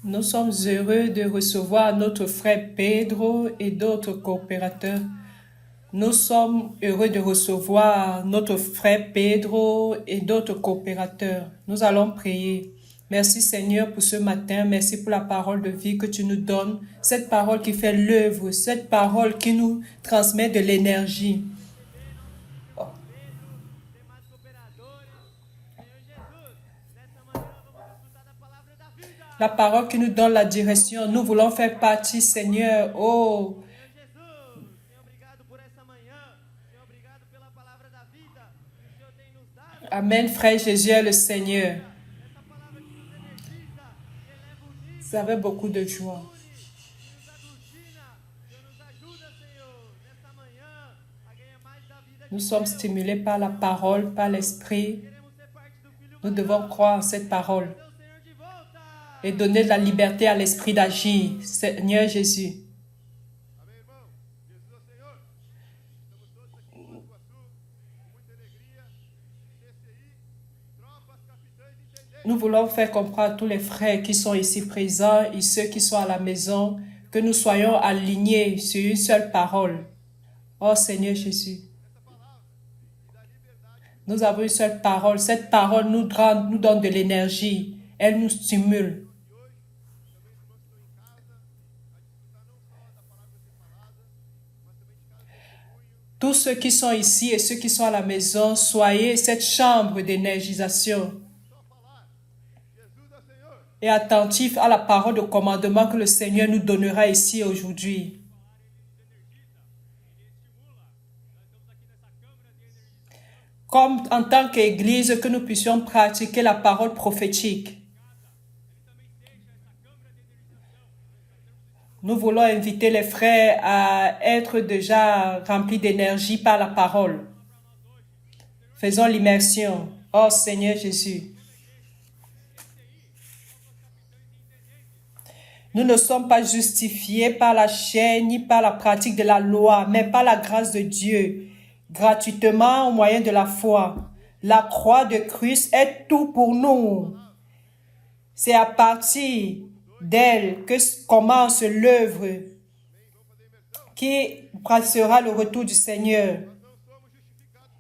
Nous sommes heureux de recevoir notre frère Pedro et d'autres coopérateurs. Nous sommes heureux de recevoir notre frère Pedro et d'autres coopérateurs. Nous allons prier. Merci Seigneur pour ce matin. Merci pour la parole de vie que tu nous donnes. Cette parole qui fait l'œuvre. Cette parole qui nous transmet de l'énergie. La parole qui nous donne la direction. Nous voulons faire partie, Seigneur. Oh, Amen, frère Jésus est le Seigneur. Ça avait beaucoup de joie. Nous sommes stimulés par la parole, par l'esprit. Nous devons croire en cette parole et donner de la liberté à l'esprit d'agir. Seigneur Jésus. Nous voulons faire comprendre à tous les frères qui sont ici présents et ceux qui sont à la maison que nous soyons alignés sur une seule parole. Oh Seigneur Jésus. Nous avons une seule parole. Cette parole nous donne de l'énergie. Elle nous stimule. Tous ceux qui sont ici et ceux qui sont à la maison, soyez cette chambre d'énergisation et attentifs à la parole de commandement que le Seigneur nous donnera ici aujourd'hui. Comme en tant qu'Église, que nous puissions pratiquer la parole prophétique. Nous voulons inviter les frères à être déjà remplis d'énergie par la parole. Faisons l'immersion. Oh Seigneur Jésus. Nous ne sommes pas justifiés par la chair ni par la pratique de la loi, mais par la grâce de Dieu, gratuitement au moyen de la foi. La croix de Christ est tout pour nous. C'est à partir d'elle que commence l'œuvre qui sera le retour du Seigneur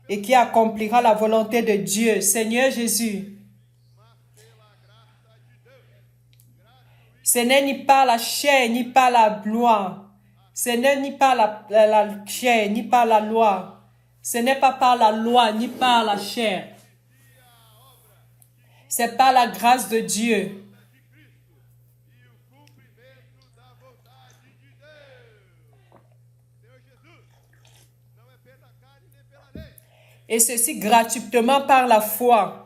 et qui accomplira la volonté de Dieu. Seigneur Jésus, ce n'est ni par la chair, ni par la loi. Ce n'est ni par la chair, ni par la loi. Ce n'est pas par la loi, ni par la chair. C'est par la grâce de Dieu. Et ceci gratuitement par la foi.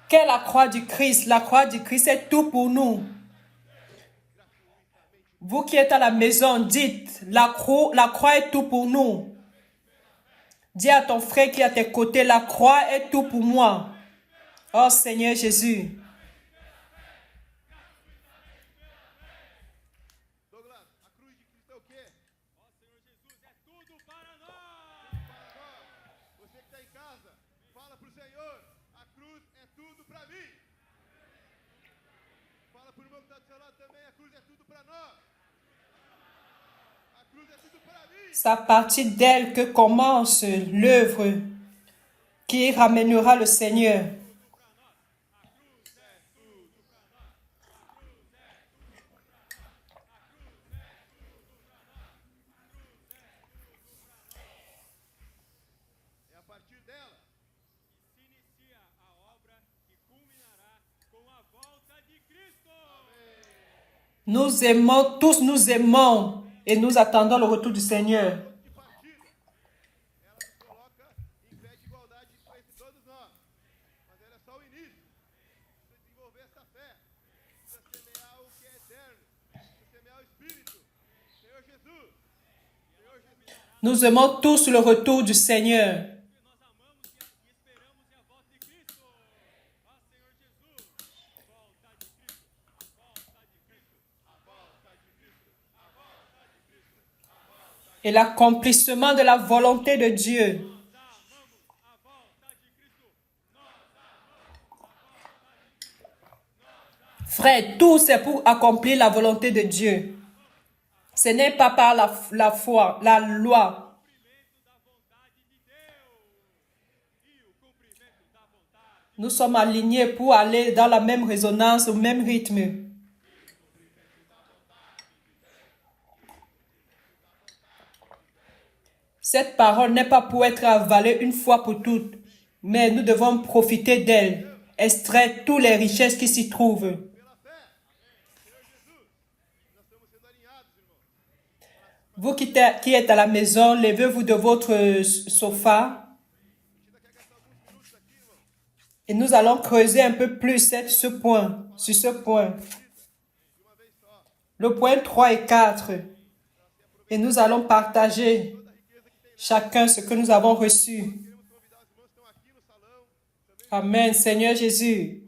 Qu'est la croix du Christ? La croix du Christ est tout pour nous. Vous qui êtes à la maison, dites, la croix est tout pour nous. Dis à ton frère qui est à tes côtés, la croix est tout pour moi. Oh Seigneur Jésus. C'est à partir d'elle que commence l'œuvre qui ramènera le Seigneur. Nous aimons, tous nous aimons et nous attendons le retour du Seigneur. Nous aimons tous le retour du Seigneur. et l'accomplissement de la volonté de Dieu. Frère, tout c'est pour accomplir la volonté de Dieu. Ce n'est pas par la foi, la loi. Nous sommes alignés pour aller dans la même résonance, au même rythme. Cette parole n'est pas pour être avalée une fois pour toutes, mais nous devons profiter d'elle, extraire toutes les richesses qui s'y trouvent. Vous qui êtes à la maison, levez-vous de votre sofa et nous allons creuser un peu plus sur ce point. Le point 3 et 4. Et nous allons partager chacun ce que nous avons reçu. Amen, Seigneur Jésus.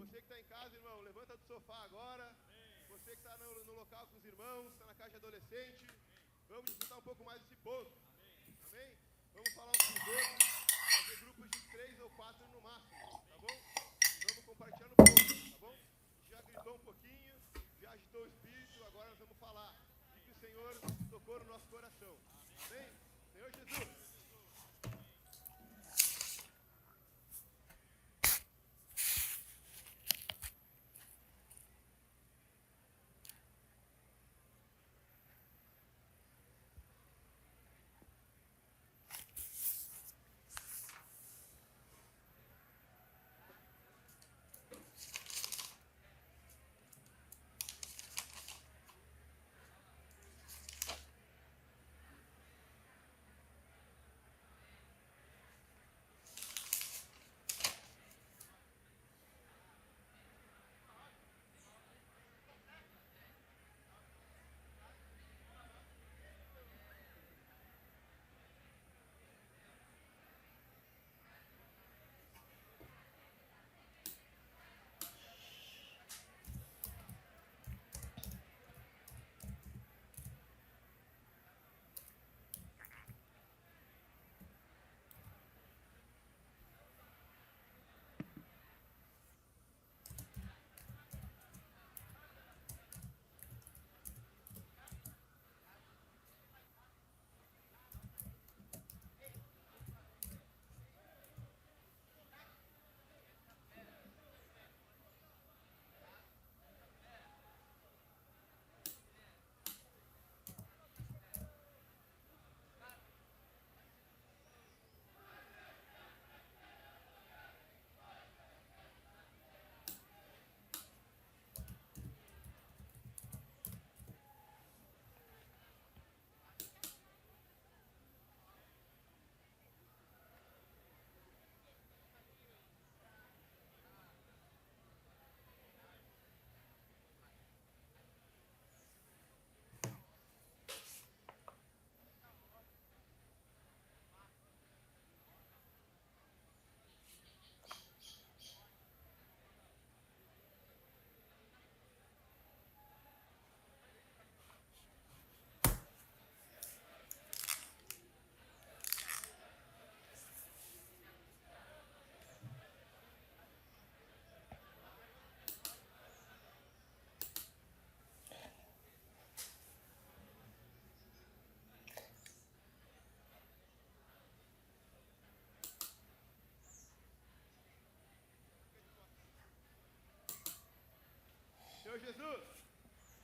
Senhor Jesus,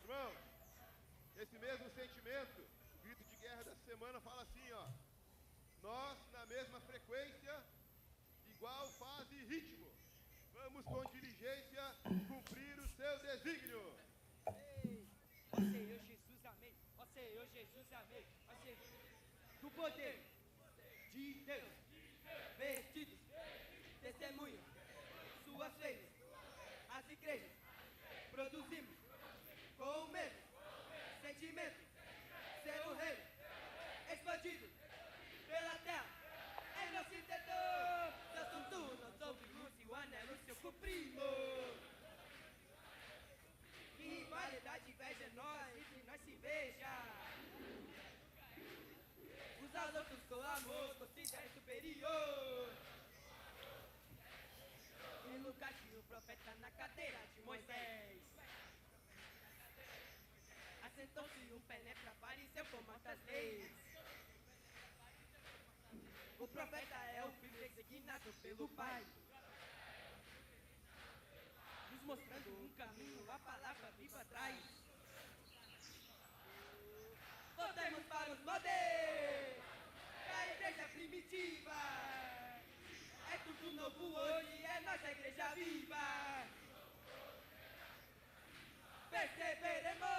irmão, esse mesmo sentimento, o grito de guerra dessa semana fala assim, ó. Nós, na mesma frequência, igual fase e ritmo, vamos com diligência cumprir o seu desígnio. Ó Senhor Jesus, amém. Ó Senhor Jesus, amém. Ó Senhor, do poder de Deus, vestidos, testemunho, suas feitas, as igrejas, produzimos com o mesmo sentimento, ser o reino expandido pela terra, em nosso interior, Deus tudo, nós ouvimos e o anelo seu cumprimos. Que rivalidade inveja nós, entre nós se beija. Aos outros com amor, considere superior. E no lugar de um profeta na cadeira de Moisés, assentou-se um penetra, fariseu com muitas leis. O profeta é o filho designado pelo Pai, nos mostrando um caminho, a palavra viva traz. Voltemos para os modelos da igreja primitiva. É tudo novo hoje, é nossa igreja viva. Perseveremos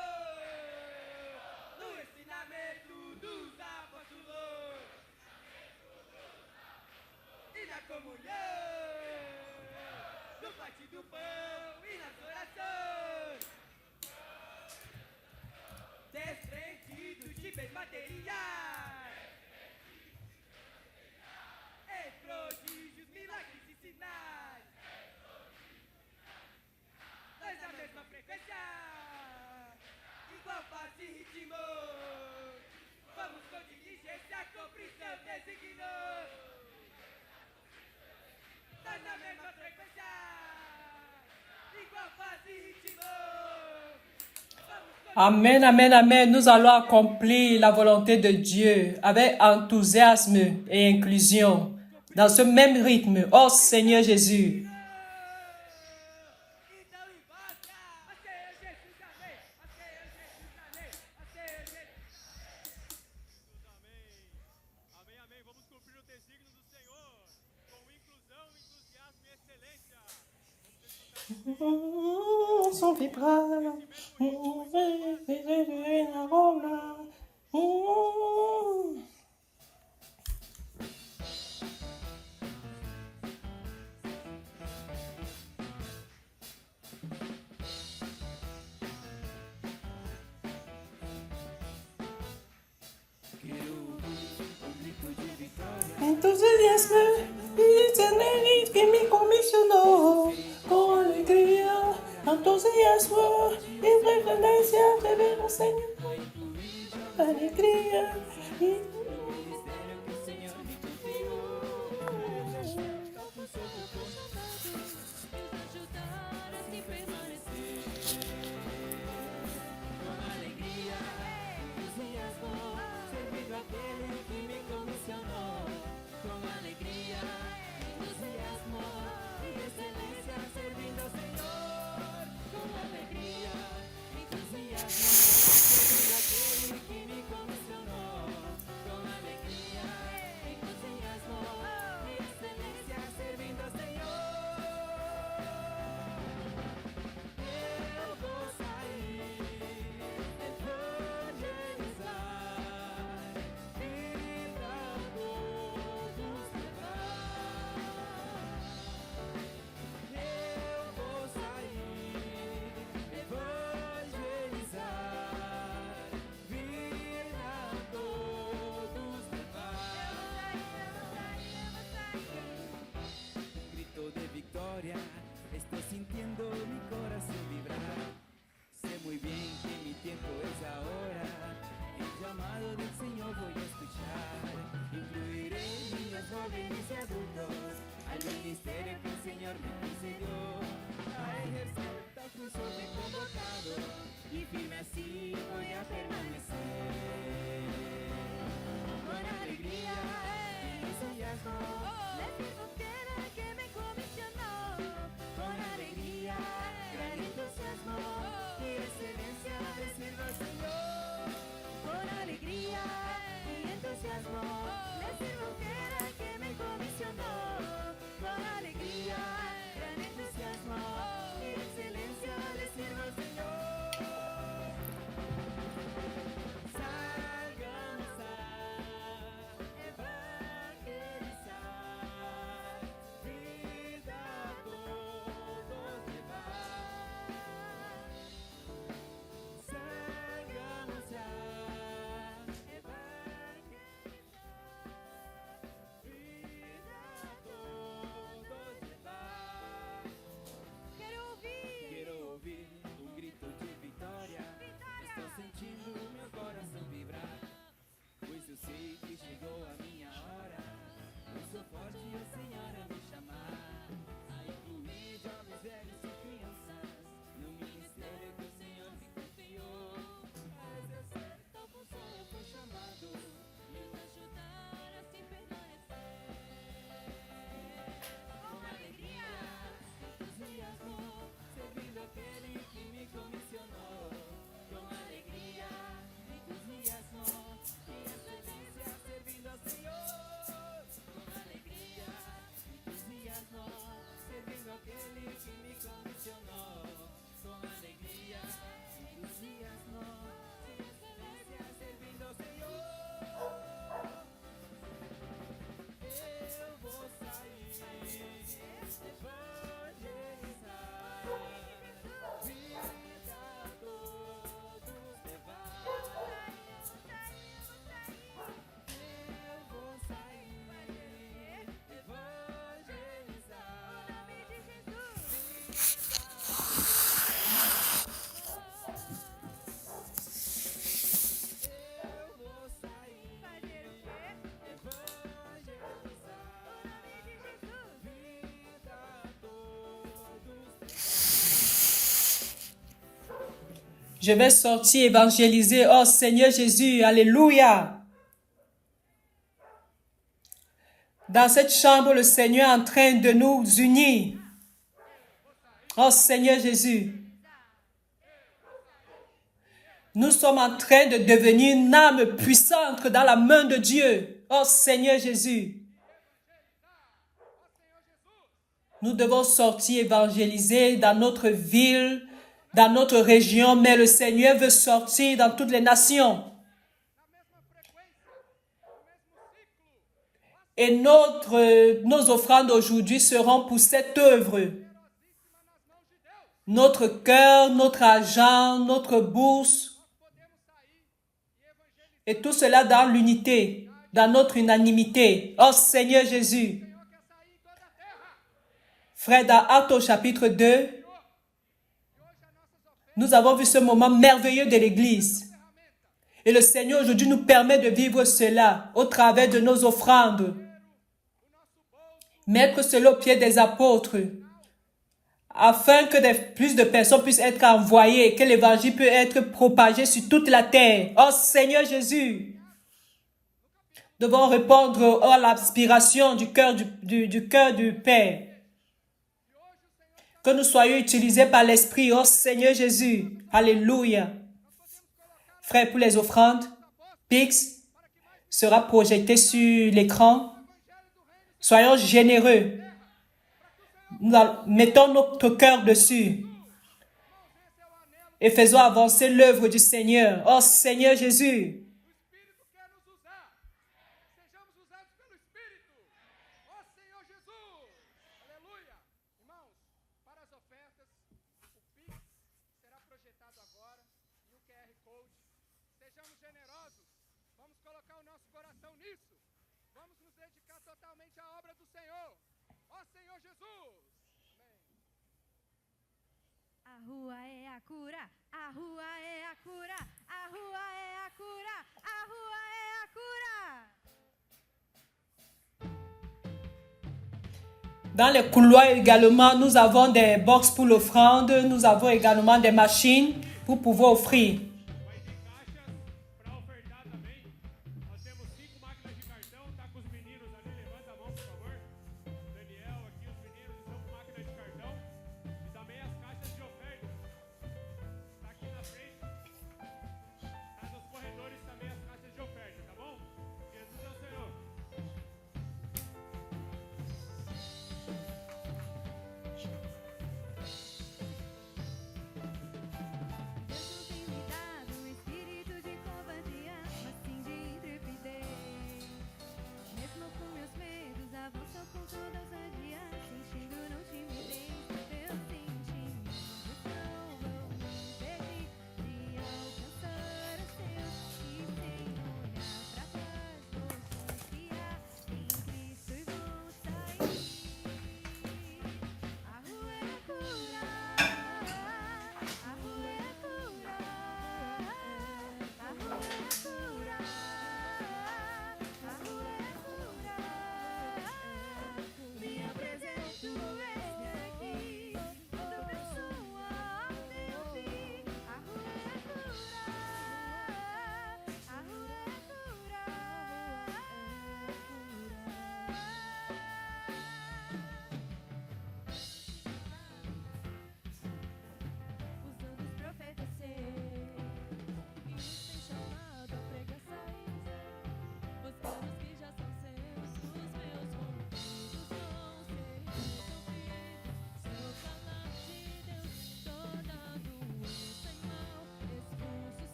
no ensinamento dos apóstolos e na comunhão, no partir do pão e nas orações. Desprendidos de bens materiais, em prodígios, milagres e sinais. Nós na mesma frequência, igual paz e ritmo. Vamos com diligência, cumprir seu designo. Nós na mesma frequência, igual paz e ritmo. Amen, amen, amen. Nous allons accomplir la volonté de Dieu avec enthousiasme et inclusion dans ce même rythme. Oh Seigneur Jésus. Amém, amém. Vamos cumprir o desígnio do Senhor com inclusão, entusiasmo e excelência. Son vibrant. Entusiasme, y que me comisionó con alegría, entusiasmo y reverencia de ver al Señor. Alegría y estoy sintiendo mi corazón vibrar. Sé muy bien que mi tiempo es ahora. El llamado del Señor voy a escuchar. Incluiré niños, jóvenes y adultos al ministerio que el Señor me concedió. A ejercer tal función me he convocado y firme así voy a permanecer. Con alegría y entusiasmo le sirvo fiel al que me comisionó. Con alegría, gran entusiasmo y excelencia le sirvo al Señor. Con alegría y entusiasmo le sirvo fiel al que me comisionó. Con alegría, gran entusiasmo Je vais sortir évangéliser. Oh Seigneur Jésus, alléluia. Dans cette chambre, le Seigneur est en train de nous unir. Oh Seigneur Jésus. Nous sommes en train de devenir une âme puissante dans la main de Dieu. Oh Seigneur Jésus. Nous devons sortir évangéliser dans notre ville, dans notre région, mais le Seigneur veut sortir dans toutes les nations. Et nos offrandes aujourd'hui seront pour cette œuvre. Notre cœur, notre argent, notre bourse, et tout cela dans l'unité, dans notre unanimité. Oh Seigneur Jésus. Frère, dans Actes au chapitre 2, nous avons vu ce moment merveilleux de l'Église. Et le Seigneur aujourd'hui nous permet de vivre cela au travers de nos offrandes. Mettre cela au pied des apôtres, afin que plus de personnes puissent être envoyées et que l'évangile peut être propagé sur toute la terre. Oh Seigneur Jésus, nous devons répondre à l'aspiration du cœur du Père. Que nous soyons utilisés par l'Esprit, oh Seigneur Jésus. Alléluia. Frère, pour les offrandes, Pix sera projeté sur l'écran. Soyons généreux. Mettons notre cœur dessus. Et faisons avancer l'œuvre du Seigneur. Oh Seigneur Jésus. A rua é a cura, a rua é a cura, a rua é a cura, a rua é a cura. Dans les couloirs également, nous avons des box pour l'offrande, nous avons également des machines pour pouvoir offrir. Deus não tem me dado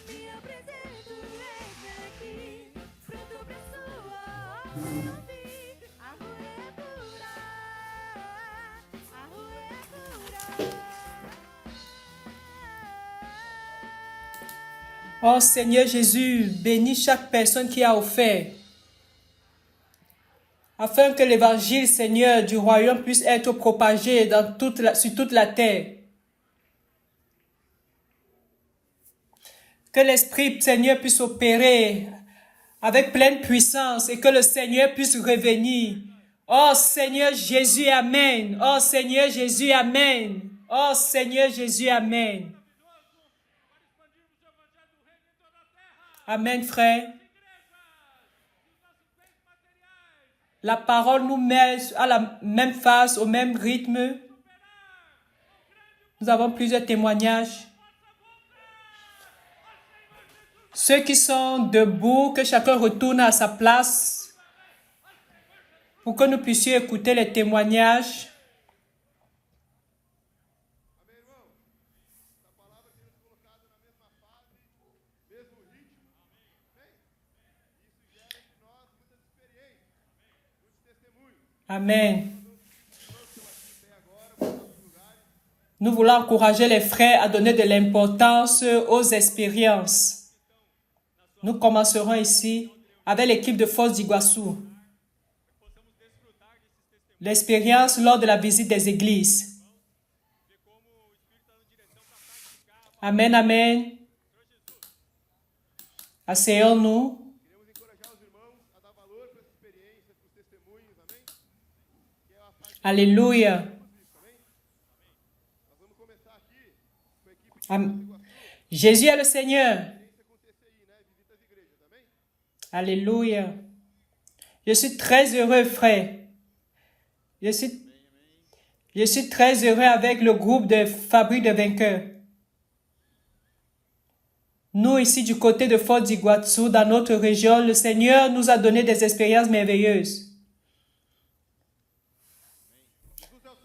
Me apresento eis aqui, pronto pra sua ordem. A rua é pura, a rua é pura. Oh Seigneur Jésus, bénis chaque personne qui a offert, afin que l'évangile, Seigneur, du royaume puisse être propagé sur toute la terre. Que l'Esprit, Seigneur, puisse opérer avec pleine puissance et que le Seigneur puisse revenir. Oh Seigneur Jésus, Amen. Oh Seigneur Jésus, Amen. Oh Seigneur Jésus, Amen. Amen, frère. La parole nous met à la même phase, au même rythme. Nous avons plusieurs témoignages. Ceux qui sont debout, que chacun retourne à sa place pour que nous puissions écouter les témoignages. Amém, irmão? Essa palavra tem nos colocado na mesma fase, mesmo ritmo. Amém? Isso gera em nós muitas experiências, muitos testemunhos. Amen. Até agora, para outros lugares. Nous voulons encourager les frères à donner de l'importance aux expériences. Nous commencerons ici avec l'équipe de Foz d'Iguaçu. L'expérience lors de la visite des églises. Amen, amen. Asseyons-nous. Queremos encorajar os irmãos a dar valor para essa experiência, para os testemunhos, amém? Que é a parte Alléluia. disso, amém? Nós vamos começar aqui com a equipe de Am- Jésus est le Seigneur. experiência com TCI, né? Visita às igrejas, amém? Alléluia. Je suis très heureux, frère. Je suis très heureux avec le groupe de Fabrique de Vainqueurs. Nous, ici, du côté de Foz d'Iguaçu, dans notre région, le Seigneur nous a donné des expériences merveilleuses.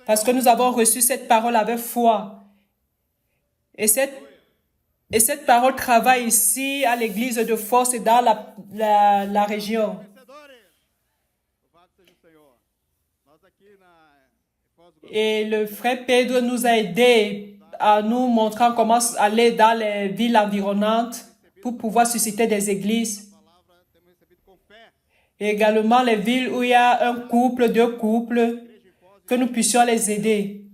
Parce que nous avons reçu cette parole avec foi. Et cette parole travaille ici, à l'église de Foz et dans la région. Vencedores! Louvado seja o Senhor. Nós aqui na Foz do Iguaçu, Et le frère Pedro nous a aidés à nous montrer comment aller dans les villes environnantes pour pouvoir susciter des églises. a palavra temos recebido com fé. Et également les villes où il y a un couple, deux couples, que nous puissions les aider.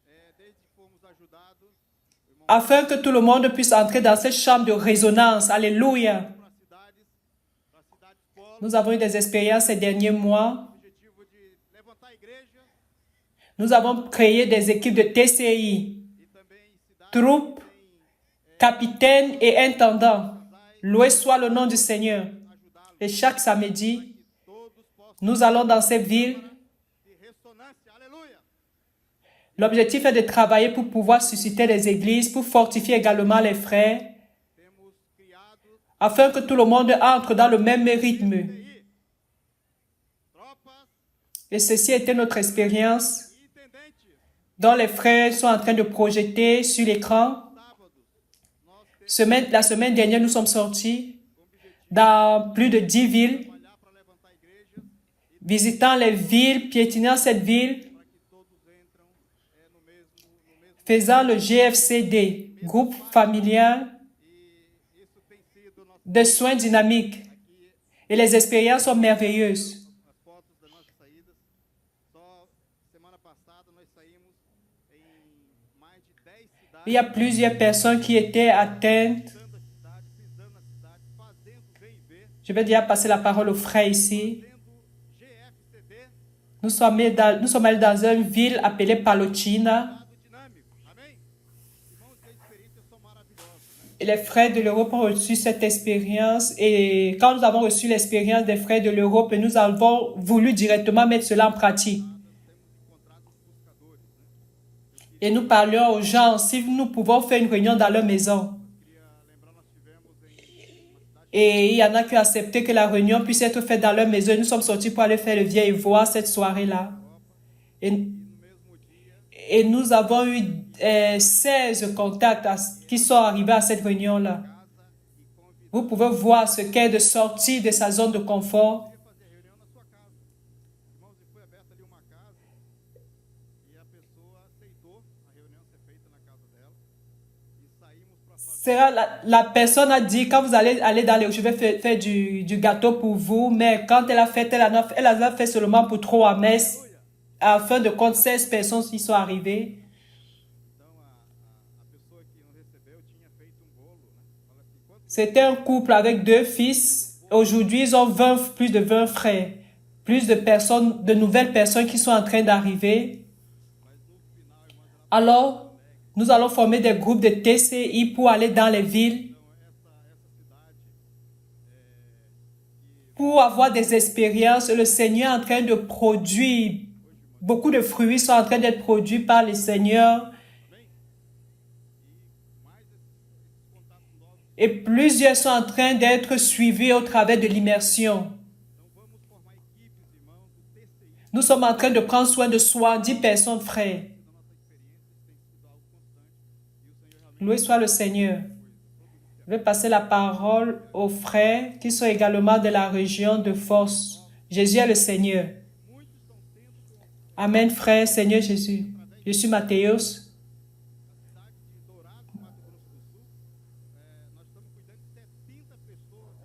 Desde que fomos ajudados, irmão, Afin que tout le monde puisse entrer dans cette chambre de résonance. Alléluia. para cidades polo, Nous avons eu des expériences ces derniers mois. objetivo de levantar a igreja Nous avons créé des équipes de TCI, e também cidades troupes, capitaines et intendants. Loué soit le nom du Seigneur. ajudá-los, Et chaque samedi, que todos possam nous allons dans ces villes. de ressonância. Aleluia! L'objectif est de travailler pour pouvoir susciter les églises, pour fortifier également les frères, Temos criado afin que tout le monde entre dans le même rythme. TI, tropas Et ceci était notre expérience, e intendentes. dont les frères sont en train de projeter sur l'écran. Sábados, nós La semaine dernière, nous sommes sortis dans plus de 10 villes, trabalhar para levantar igrejas visitant les villes, piétinant cette ville, para que todos entram no mesmo faisant le GFCD, groupe familial e isso tem sido nosso de soins dynamiques. Et les expériences sont merveilleuses. as fotos das nossas saídas. Só semana passada nós saímos em mais de 10 cidades, Il y a plusieurs personnes qui étaient atteintes. visitando as cidades, pisando nas cidades, fazendo V&V, Je vais déjà passer la parole aux frères ici. fazendo GFCD, Nous sommes allés dans une ville appelée Palotina. lado dinâmico. Amém? Irmãos, que experiências são maravilhosas. Né? Et les frères de l'Europe ont reçu cette expérience. Et quand nous avons reçu l'expérience des frères de l'Europe, nous avons voulu directement mettre cela en pratique. Temos encontrado os buscadores. Né? Et nous parlions aux gens si nous pouvons faire une réunion dans leur maison. Queria lembrar, nós tivemos em uma cidade Et il y en a qui ont accepté que la réunion puisse être faite dans leur maison. Nous sommes sortis pour aller faire le vieil et voir cette soirée-là. Et nous avons eu 16 contacts qui sont arrivés à cette réunion-là. Vous pouvez voir ce qu'est de sortir de sa zone de confort. fazer reunião na sua casa. Irmãos, e foi aberta ali uma casa e a pessoa aceitou a reunião ser feita na casa dela e saímos para fazer. La personne a dit, quand vous allez aller dans les... Je vais faire du gâteau pour vous, mais quand elle a fait, elle en a fait seulement pour 3 messes. À fin de compte, 16 personnes y sont arrivées. Então a pessoa que não recebeu tinha feito bolo, né? Fala assim, quanto C'était un couple avec 2 fils. Aujourd'hui, ils ont plus de 20 frères. Plus de personnes, de nouvelles personnes qui sont en train d'arriver. Alors, nous allons former des groupes de TCI pour aller dans les villes. Pour avoir des expériences. Le Seigneur est en train de produire. Beaucoup de fruits sont en train d'être produits par le Seigneur. Et plusieurs sont en train d'être suivis au travers de l'immersion. Nous sommes en train de prendre soin de 70 personnes, frères. Loué soit le Seigneur. Je vais passer la parole aux frères qui sont également de la région de Force. Jésus est le Seigneur. Amen, frère, Seigneur Jésus. Je suis Mathéos.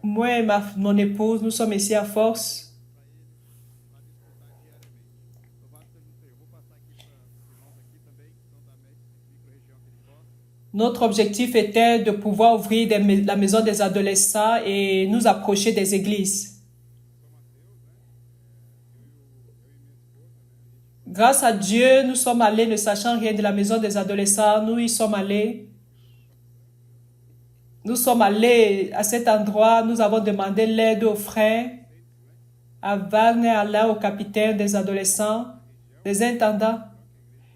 Moi et mon épouse, nous sommes ici à Force. Notre objectif était de pouvoir ouvrir la maison des adolescents et nous approcher des églises. Grâce à Dieu, nous sommes allés, ne sachant rien de la maison des adolescents, nous y sommes allés. Nous sommes allés à cet endroit, nous avons demandé l'aide aux frères, à Wagner, Alain, au capitaine des adolescents, des intendants.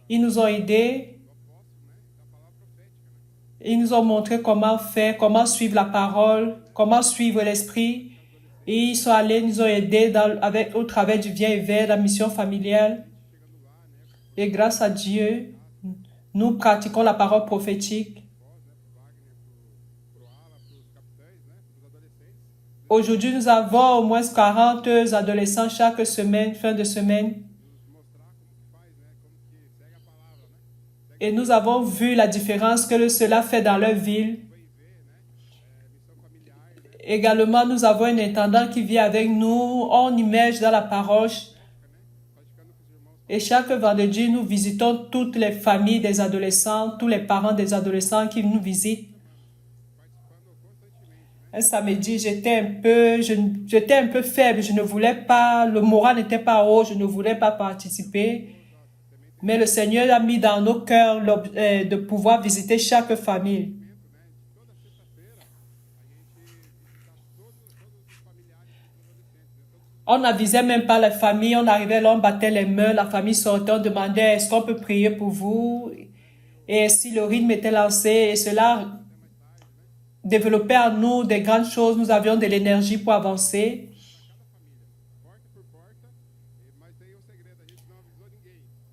Ils nous ont aidés. Ils nous ont montré comment faire, comment suivre la parole, comment suivre l'esprit. Et ils sont allés, nous ont aidés au travers du Viens et Vers, la mission familiale. Et grâce à Dieu, nous pratiquons la parole prophétique. Aujourd'hui, nous avons au moins 40 adolescents chaque semaine, fin de semaine. Et nous avons vu la différence que cela fait dans leur ville. Également, nous avons un intendant qui vit avec nous. On immerge dans la parole. Et chaque vendredi, nous visitons toutes les familles des adolescents, tous les parents des adolescents qui nous visitent. Un samedi, j'étais un peu faible, je ne voulais pas, le moral n'était pas haut, je ne voulais pas participer. Mais le Seigneur a mis dans nos cœurs de pouvoir visiter chaque famille. On n'avisait même pas la famille, on arrivait là, on battait les mains, la famille sortait, on demandait est-ce qu'on peut prier pour vous? Et si le rythme était lancé, et cela développait en nous des grandes choses, nous avions de l'énergie pour avancer.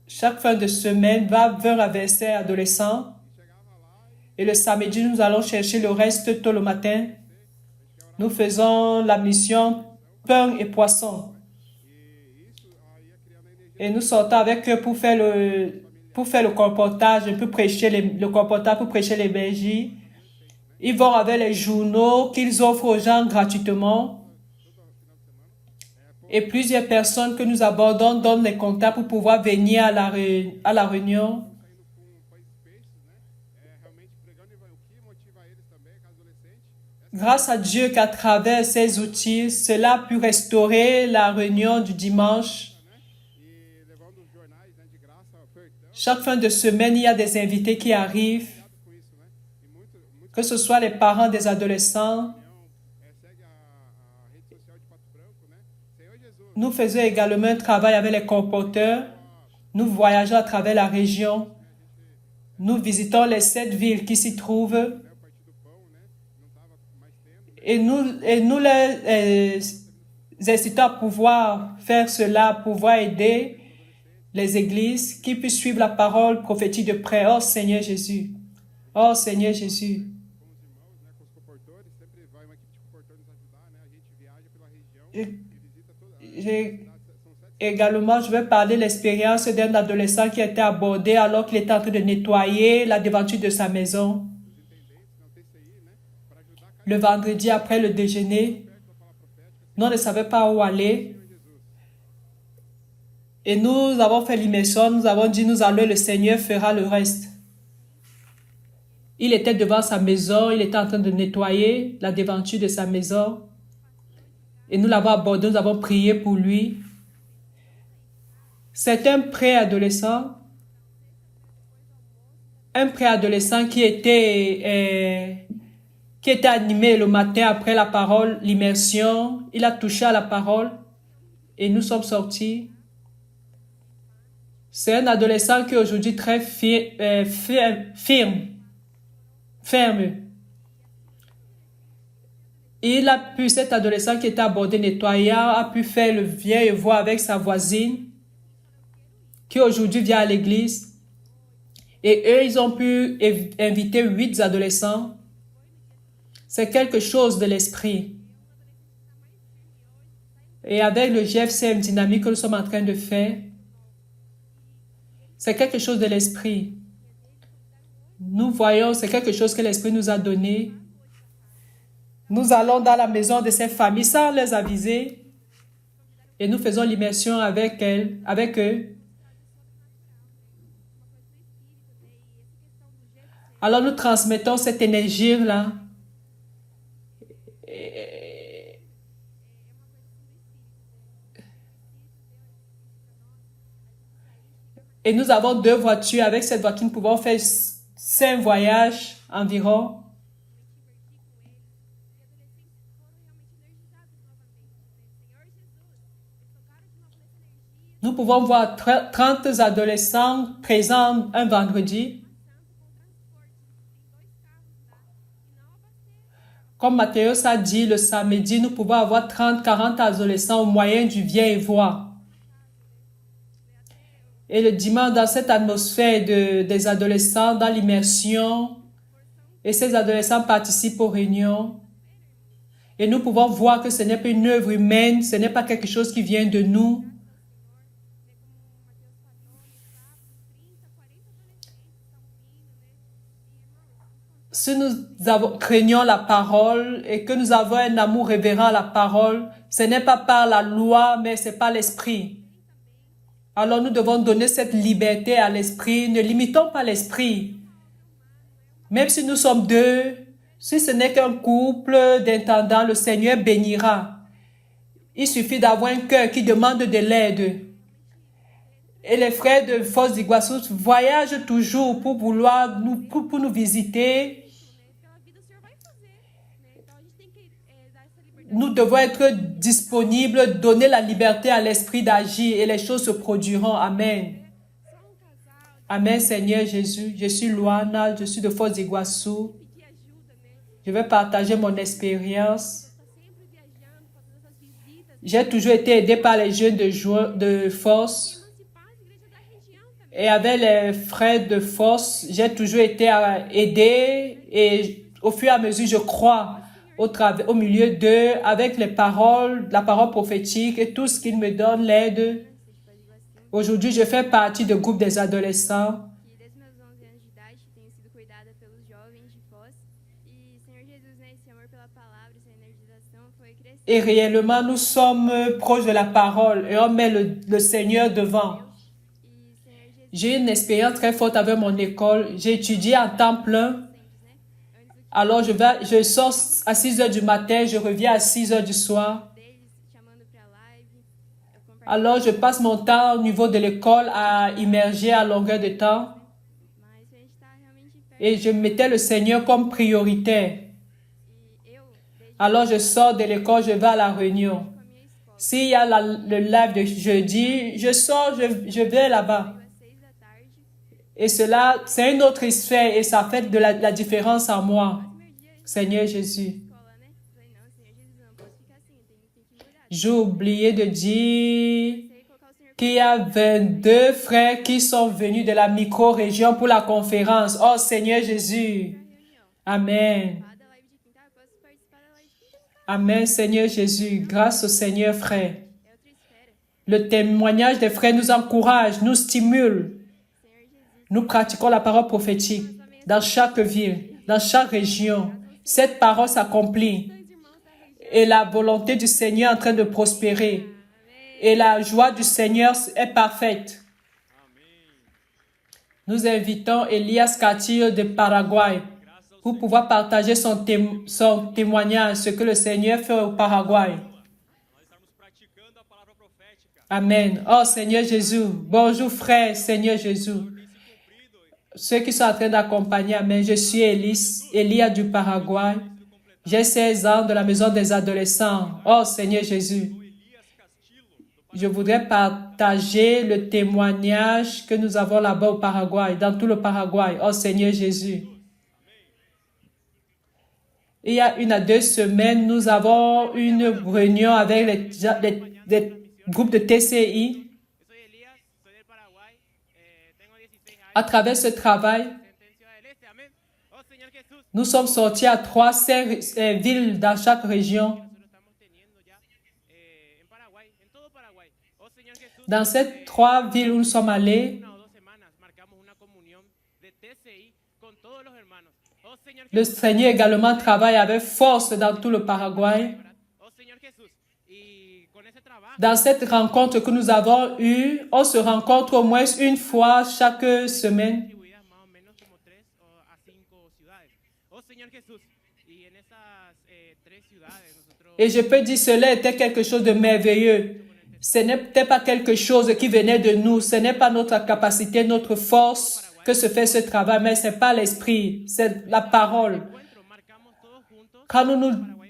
Chaque fin de semaine, va vers un verset adolescent. Et le samedi, nous allons chercher le reste tôt le matin. Nous faisons la mission pain et poisson. Et nous sortons avec eux pour faire le comportage, pour prêcher le comportage, pour prêcher l'évangile. Ils vont avec les journaux qu'ils offrent aux gens gratuitement. Et plusieurs personnes que nous abordons donnent les contacts pour pouvoir venir à la réunion. Grâce à Dieu qu'à travers ces outils, cela a pu restaurer la réunion du dimanche. Chaque fin de semaine, il y a des invités qui arrivent, que ce soit les parents des adolescents. Nous faisons également un travail avec les colporteurs. Nous voyageons à travers la région. Nous visitons les 7 villes qui s'y trouvent. Et nous les incitons à pouvoir faire cela, pouvoir aider les églises qui puissent suivre la parole prophétique de près. Oh Seigneur Jésus. Oh Seigneur Jésus. Com os comportores, sempre vai uma equipe de comportores nos ajudar, né? A gente viaja pela região e visita toda. Également, je vais parler de l'expérience d'un adolescent qui a été abordé alors qu'il était en train de nettoyer la devanture de sa maison. Le vendredi après le déjeuner, nous on ne savait pas où aller. Et nous avons fait l'immersion, nous avons dit, nous allons, le Seigneur fera le reste. Il était devant sa maison, il était en train de nettoyer la devanture de sa maison. Et nous l'avons abordé, nous avons prié pour lui. C'est un préadolescent qui était animé le matin après la parole, l'immersion. Il a touché à la parole et nous sommes sortis. C'est un adolescent qui est aujourd'hui très ferme. Cet adolescent qui était abordé nettoyant, a pu faire le vieil voix avec sa voisine qui aujourd'hui vient à l'église. Et eux, ils ont pu inviter 8 adolescents. C'est quelque chose de l'esprit. Et avec le GFCM dynamique que nous sommes en train de faire, c'est quelque chose de l'esprit. Nous voyons, c'est quelque chose que l'esprit nous a donné. Nous allons dans la maison de ces familles sans les aviser et nous faisons l'immersion avec eux. Alors nous transmettons cette énergie-là. Et nous avons 2 voitures. Avec cette voiture, nous pouvons faire 5 voyages environ. Nous pouvons voir 30 adolescents présents un vendredi. Comme Mathéos a dit, le samedi, nous pouvons avoir 30-40 adolescents au moyen du vieil voix. Et le dimanche, dans cette atmosphère des adolescents, dans l'immersion, et ces adolescents participent aux réunions. Et nous pouvons voir que ce n'est pas une œuvre humaine, ce n'est pas quelque chose qui vient de nous. Si nous craignons la parole et que nous avons un amour révérent à la parole, ce n'est pas par la loi, mais c'est par l'esprit. Alors nous devons donner cette liberté à l'esprit. Ne limitons pas l'esprit. Même si nous sommes 2, si ce n'est qu'un couple d'intendants, le Seigneur bénira. Il suffit d'avoir un cœur qui demande de l'aide. Et les frères de Foz d'Iguaçu voyagent toujours pour vouloir pour nous visiter. Nous devons être disponibles, donner la liberté à l'esprit d'agir et les choses se produiront. Amen. Amen, Seigneur Jésus. Je suis Luana, je suis de Foz d'Iguaçu. Je vais partager mon expérience. J'ai toujours été aidé par les jeunes de force. Et avec les frères de force, j'ai toujours été aidé. Et au fur et à mesure, je crois au milieu d'eux, avec les paroles, la parole prophétique et tout ce qu'ils me donnent, l'aide. Aujourd'hui, je fais partie du groupe des adolescents. Et réellement, nous sommes proches de la parole et on met le Seigneur devant. J'ai une expérience très forte avec mon école. J'ai étudié en temps plein. Alors, je sors à 6 heures du matin, je reviens à 6 heures du soir. Alors, je passe mon temps au niveau de l'école à immerger à longueur de temps. Et je mettais le Seigneur comme prioritaire. Alors, je sors de l'école, je vais à la réunion. S'il y a le live de jeudi, je sors, je vais là-bas. Et cela, c'est une autre sphère et ça fait de la différence en moi. Seigneur Jésus. J'ai oublié de dire Sei colocar o Senhor qu'il y a 22 frères qui sont venus de la micro-région pour la conférence. Oh Seigneur Jésus. para a reunião. Amen. Lá da live de quinta, eu posso participar da live de quinta. Amen, Seigneur Jésus. Grâce au Seigneur, frère. É outra esfera. Le témoignage des frères nous encourage, nous stimule. Senhor Jesus, Nous pratiquons la parole prophétique dans chaque ville, dans chaque région. Cette parole s'accomplit dois irmãos da região. et la volonté du Seigneur est en train de prospérer. Et la joie du Seigneur est parfaite. Nous invitons Elias Castillo de Paraguay pour pouvoir partager son témoignage, ce que le Seigneur fait au Paraguay. Nós estarmos praticando a palavra profética. Amen. Oh Seigneur Jésus. Bonjour frère, Seigneur Jésus. Ceux qui sont en train d'accompagner, Amen. Je suis Elia du Paraguay. J'ai 16 ans de la maison des adolescents. Oh Seigneur Jésus. Je voudrais partager le témoignage que nous avons là-bas au Paraguay, dans tout le Paraguay. Oh Seigneur Jésus. Il y a 1 à 2 semaines, nous avons une réunion avec les groupes de TCI. Yo soy Elías, soy del Paraguay, tengo 16 años, À travers ce travail, en Ciudad del Este, amén. Oh Señor Jesús, nous sommes sortis à 3 villes dans chaque région. nosotros estamos teniendo ya en Paraguay, en todo Paraguay. Oh Señor Jesús, Dans ces 3 villes où nous sommes allés, 1 o 2 semanas marcamos una comunión de TCI con todos los hermanos. Oh Señor le Jesús, Seigneur également travaille avec force dans tout le Paraguay. ¿verdad? Oh Señor Jesús, y con ese trabajo, Dans cette rencontre que nous avons eue, on se rencontre au moins une fois chaque semaine. distribuidas más o menos como 3 a 5 ciudades. Oh Señor Jesús, y en esas 3 ciudades nosotros Et je peux dire, cela était quelque chose de merveilleux. Ce n'était pas quelque chose qui venait de nous. Ce n'est pas notre capacité, notre force que se fait ce travail, mais c'est pas l'esprit, c'est la parole. encuentros marcamos todos juntos Quand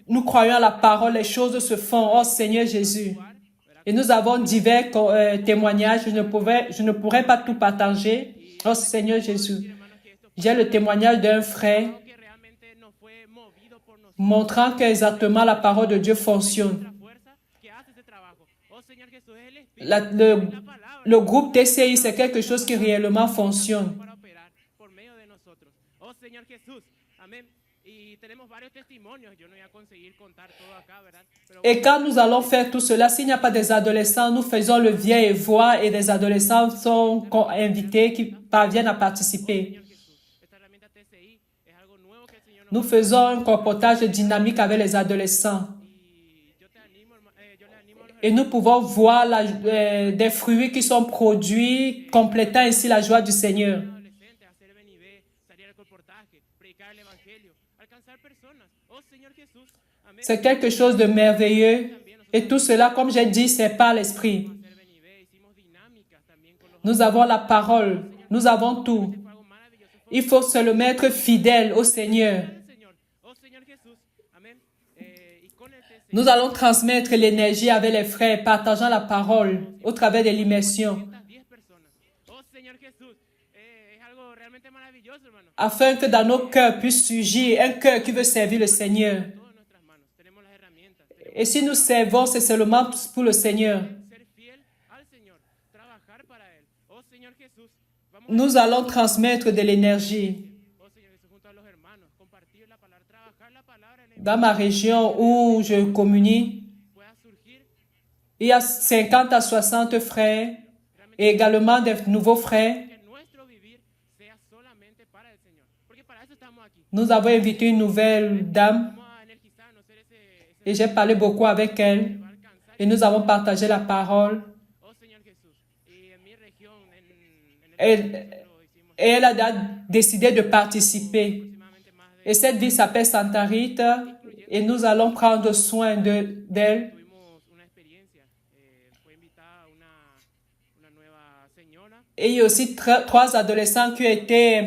nous croyons à la parole, les choses se font. Oh Seigneur Jésus. Et nous avons divers témoignages. Je ne pourrais pas tout partager. Oh Seigneur Jésus. J'ai le témoignage d'un frère que realmente nos fue movido por nosotros, montrant qu'exactement la parole de Dieu fonctionne. la fuerza que hace ese trabajo. Oh Señor Jesús, es el Espíritu, Le groupe TCI, c'est quelque chose qui réellement fonctionne. para operar por medio de nosotros. Oh Señor Jesús, amén. Y tenemos varios testimonios. Yo no voy a conseguir contar todo acá, ¿verdad? Pero Et quand nous allons faire tout cela, s'il n'y a pas des adolescents, nous faisons le vieil voix et des adolescents sont invités qui parviennent à participer. Señor Jesús, esta herramienta TCI es algo nuevo que el Señor nos Nous faisons un comportage dynamique avec les adolescents. y yo te animo, yo le animo a los Et nous pouvons voir des fruits qui sont produits, complétant ainsi la joie du Seigneur. adolescentes a hacer ven y ve, salir al colportaje, predicar el evangelio, alcanzar personas. Oh Señor Jesús, amén. C'est quelque chose de merveilleux. Et tout cela, comme j'ai dit, c'est par l'esprit. Hacer ven y ve, hicimos dinámicas también con los Nous avons la parole. Nous avons tout. fue algo maravilloso. Fue Il faut seulement être fidèle au Seigneur. el Señor. Oh Señor Jesús, amén. Y con el TCI, Nous allons transmettre l'énergie avec les frères, partageant la parole au travers de l'immersion, 10 personas. Oh Señor Jesús, es algo realmente maravilloso, hermano. afin que dans nos cœurs puisse surgir un cœur qui veut servir le Seigneur. Todo en nuestras manos. Tenemos las herramientas. Tenemos Et si nous servons, c'est seulement pour le Seigneur. ser fiel al Señor, trabajar para Él. Oh Señor Jesús, vamos Nous allons transmettre de l'énergie. oh Señor Jesús, junto a los hermanos, compartir la palabra, trabajar la palabra en el Dans ma région où je communie, pueda surgir il y a 50 à 60 frères et également des nouveaux frères. que nuestro vivir sea solamente para el Señor. Porque para eso estamos aquí. Nous avons invité une nouvelle dame Vamos a energizarnos, ser ese et j'ai parlé beaucoup avec elle va a alcanzar. et nous avons partagé la parole. Oh Señor Jesús, y en mi región, en el Elle, nosotros hicimos et elle a décidé de participer. aproximadamente más de Et cette ville s'appelle Santa Rita et nous allons prendre soin d'elle. tuvimos una experiencia. Fue invitada una nueva señora. Et il y a aussi 3 adolescents qui ont été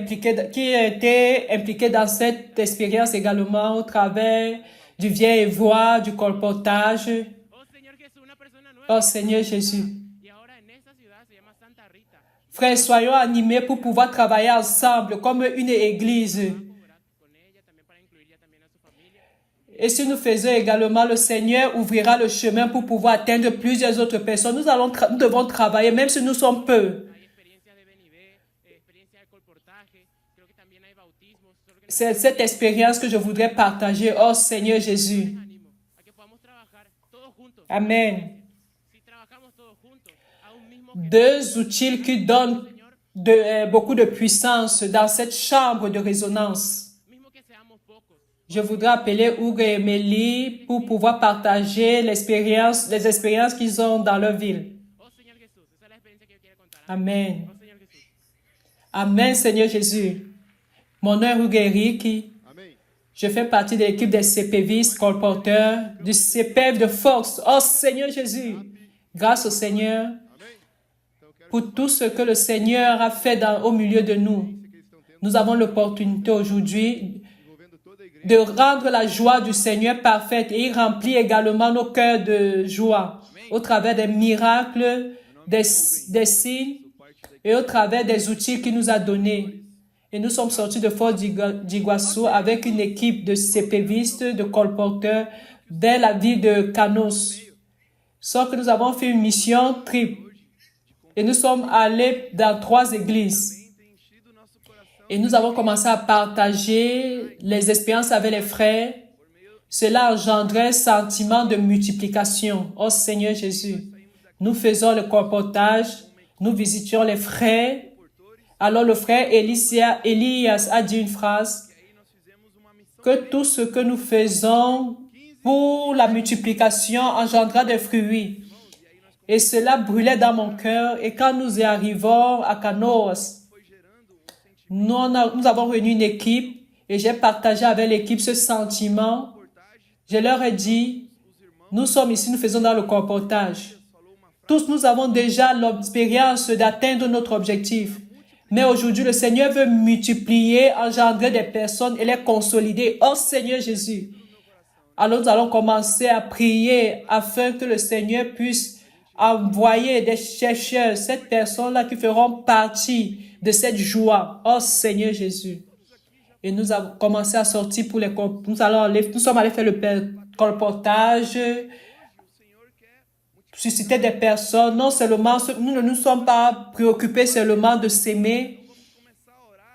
impliqués dans cette expérience également au travers du vieil voix, du colportage. Oh Señor Jesús, una persona nueva. Oh Seigneur Jésus. Y ahora en esta ciudad se llama Santa Rita. Frères, soyons animés pour pouvoir travailler ensemble comme une église. ¿Verdad? Con ella también para incluir ya también a su familia. Et si nous faisons également, le Seigneur ouvrira le chemin pour pouvoir atteindre plusieurs autres personnes. Nous devons travailler, même si nous sommes peu. Hay experiencias de Benivé, experiencias de colportaje, creo que también hay bautismos. Solo que C'est cette expérience que je voudrais partager. Oh Seigneur Jésus. nos animo a que podamos trabajar todos juntos. Amen. Si trabajamos todos juntos a un mismo Deux outils qui donnent beaucoup de puissance dans cette chambre de résonance. mismo que seamos pocos, Je voudrais appeler Hugues et Mélie pour pouvoir partager les expériences qu'ils ont dans leur ville. oh Señor Jesús, esa es la experiencia que yo quiero contar. Amen. Oh Señor Jesús, Amen, Seigneur Jésus. Mon nom est Hugues Eric. Amém. Je fais partie de l'équipe des CPVistes colporteurs du CPF de Fox. Oh Seigneur Jésus, grâce au Seigneur Amém. Então eu quero pour tout ce que le Seigneur a fait au milieu de nous. que eles estão tendo, Nous avons l'opportunité aujourd'hui envolvendo toda a igreja. de rendre la joie du Seigneur parfaite et il remplit également nos cœurs de joie au travers des miracles, des signes et au travers des outils qu'il nous a donnés. Et nous sommes sortis de Fort d'Iguassou avec une équipe de CPVistes, de colporteurs vers la ville de Canos. Sauf que nous avons fait une mission triple et nous sommes allés dans 3 églises. Et nous avons commencé à partager les expériences avec les frères. Cela engendrait un sentiment de multiplication. Oh Seigneur Jésus, nous faisons le colportage, nous visitions les frères. Alors le frère Elias a dit une phrase, que tout ce que nous faisons pour la multiplication engendra des fruits. Et cela brûlait dans mon cœur. Et quand nous y arrivons à Canoas, nous avons réuni une équipe et j'ai partagé avec l'équipe ce sentiment. Je leur ai dit, nous sommes ici, nous faisons dans le colportage. Tous nous avons déjà l'expérience d'atteindre notre objectif. Mais aujourd'hui, le Seigneur veut multiplier, engendrer des personnes et les consolider. Oh Seigneur Jésus. Alors nous allons commencer à prier afin que le Seigneur puisse envoyer des chercheurs, cette personne-là qui feront partie de cette joie. Oh Seigneur Jésus. Et nous avons commencé à sortir pour nous sommes allés faire le colportage, susciter des personnes. Non seulement, nous ne nous sommes pas préoccupés seulement de s'aimer.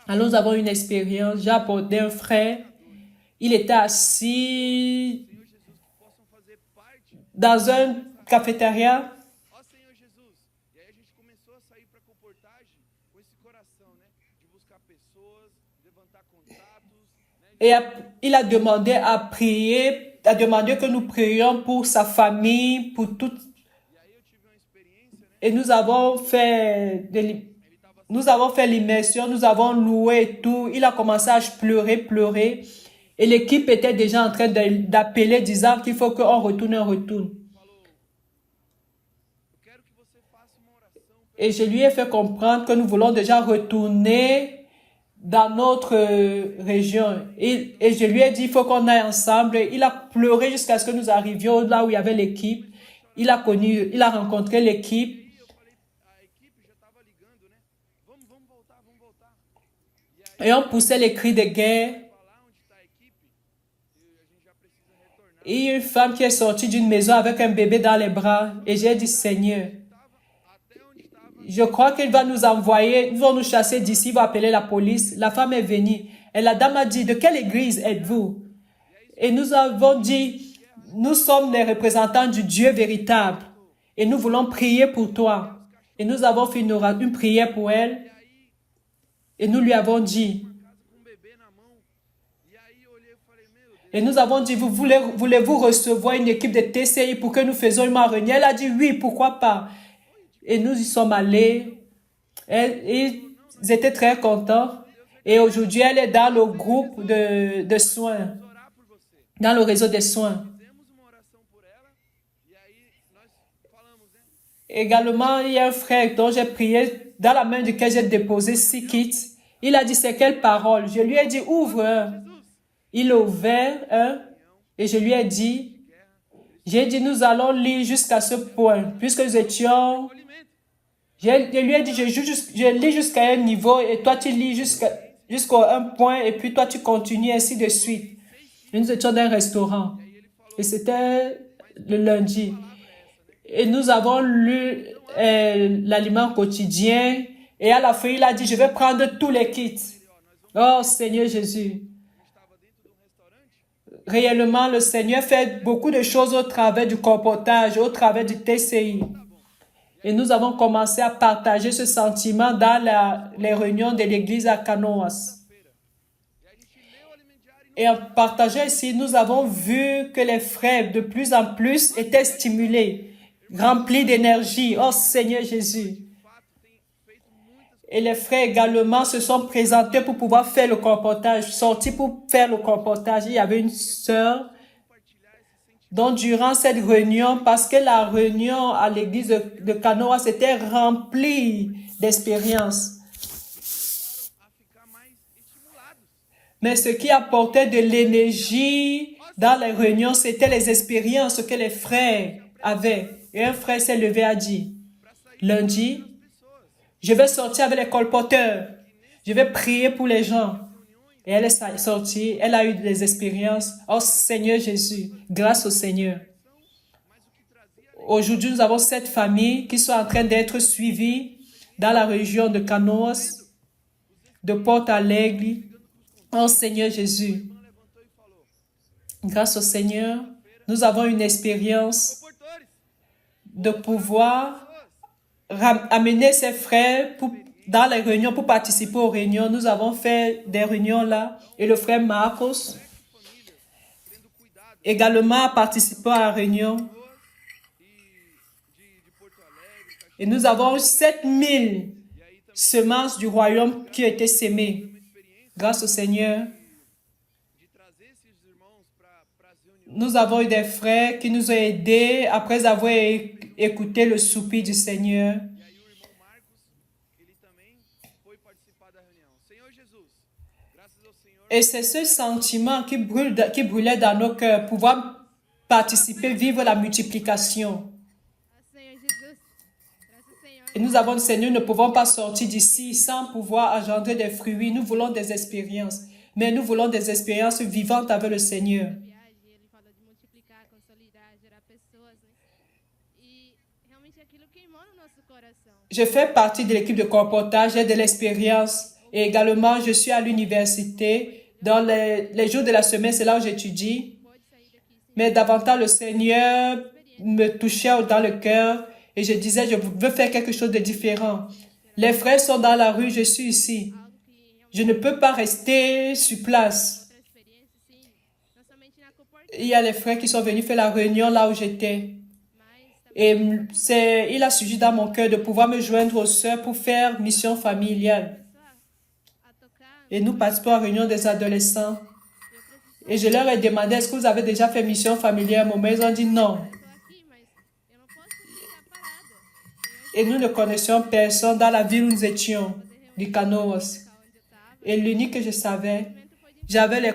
Alors nous avons une expérience. J'ai abordé un frère. Il était assis dans un cafétéria. Ó Senhor Jesus. E aí a gente começou a sair para comportagem com esse coração, né? De buscar pessoas, levantar contatos, né? Et il a demandé à prier, a demandé que nous prions pour sa famille, pour tout. Et nous avons fait l'immersion, nous avons loué et tout. Il a commencé à pleurer. Et l'équipe était déjà en train d'appeler, disant qu'il faut qu'on retourne. Et je lui ai fait comprendre que nous voulons déjà retourner dans notre région. Et je lui ai dit, il faut qu'on aille ensemble. Il a pleuré jusqu'à ce que nous arrivions là où il y avait l'équipe. Il a rencontré l'équipe. Et on poussait les cris de guerre. Et il y a une femme qui est sortie d'une maison avec un bébé dans les bras. Et j'ai dit, Seigneur, je crois qu'il va nous envoyer, ils vont nous chasser d'ici, il va appeler la police. La femme est venue. Et la dame a dit, de quelle église êtes-vous? Et nous avons dit, nous sommes les représentants du Dieu véritable. Et nous voulons prier pour toi. Et nous avons fait une prière pour elle. Et nous lui avons dit, et nous avons dit, voulez-vous recevoir une équipe de TCI pour que nous faisions une marinière? Elle a dit, oui, pourquoi pas? Et nous y sommes allés. Ils étaient très contents. Et aujourd'hui, elle est dans le groupe de soins, dans le réseau des soins. Également, il y a un frère dont j'ai prié, dans la main duquel j'ai déposé 6 kits. Il a dit, c'est quelle parole? Je lui ai dit, ouvre un. Il a ouvert un et je lui ai dit, nous allons lire jusqu'à ce point, puisque nous étions, je lui ai dit, je lis jusqu'à un niveau et toi tu lis jusqu'à un point et puis toi tu continues ainsi de suite. Et nous étions dans un restaurant. Et c'était le lundi. Et nous avons lu l'aliment quotidien. Et à la fin, il a dit, je vais prendre tous les kits. Oh Seigneur Jésus. Réellement, le Seigneur fait beaucoup de choses au travers du comportage, au travers du TCI. Et nous avons commencé à partager ce sentiment dans les réunions de l'église à Canoas. Et en partageant ici, nous avons vu que les frères de plus en plus étaient stimulés, remplis d'énergie. Oh Seigneur Jésus. Et les frères également se sont présentés pour pouvoir faire le comportage, sortis pour faire le comportage. Il y avait une sœur dont durant cette réunion, parce que la réunion à l'église de Canoas était remplie d'expériences. Mais ce qui apportait de l'énergie dans les réunions, c'était les expériences que les frères avaient. Et un frère s'est levé et a dit, lundi, je vais sortir avec les colporteurs. Je vais prier pour les gens. Et elle est sortie. Elle a eu des expériences. Oh Seigneur Jésus, grâce au Seigneur. Aujourd'hui, nous avons 7 familles qui sont en train d'être suivies dans la région de Canoas, de Porto Alegre. Oh Seigneur Jésus. Grâce au Seigneur, nous avons une expérience de pouvoir amener ses frères dans les réunions pour participer aux réunions. Nous avons fait des réunions là et le frère Marcos également a participé à la réunion. Et nous avons 7000 semences du royaume qui ont été sémées. Grâce au Seigneur, nous avons eu des frères qui nous ont aidés après avoir écouté le soupir du Seigneur. Et c'est ce sentiment qui brûlait dans nos cœurs, pouvoir participer, vivre la multiplication. Et nous avons le Seigneur, nous ne pouvons pas sortir d'ici sans pouvoir engendrer des fruits. Nous voulons des expériences, mais nous voulons des expériences vivantes avec le Seigneur. Je fais partie de l'équipe de comportage, j'ai de l'expérience et également je suis à l'université. Dans les jours de la semaine, c'est là où j'étudie. Mais davantage le Seigneur me touchait dans le cœur et je disais, je veux faire quelque chose de différent. Les frères sont dans la rue, je suis ici. Je ne peux pas rester sur place. Il y a les frères qui sont venus faire la réunion là où j'étais. Et il a surgi dans mon cœur de pouvoir me joindre aux sœurs pour faire mission familiale. Et nous participons à la réunion des adolescents. Et je leur ai demandé, est-ce que vous avez déjà fait mission familiale? Mon ils ont dit non. Et nous ne connaissions personne dans la ville où nous étions, du Canoas. Et l'unique que je savais, j'avais les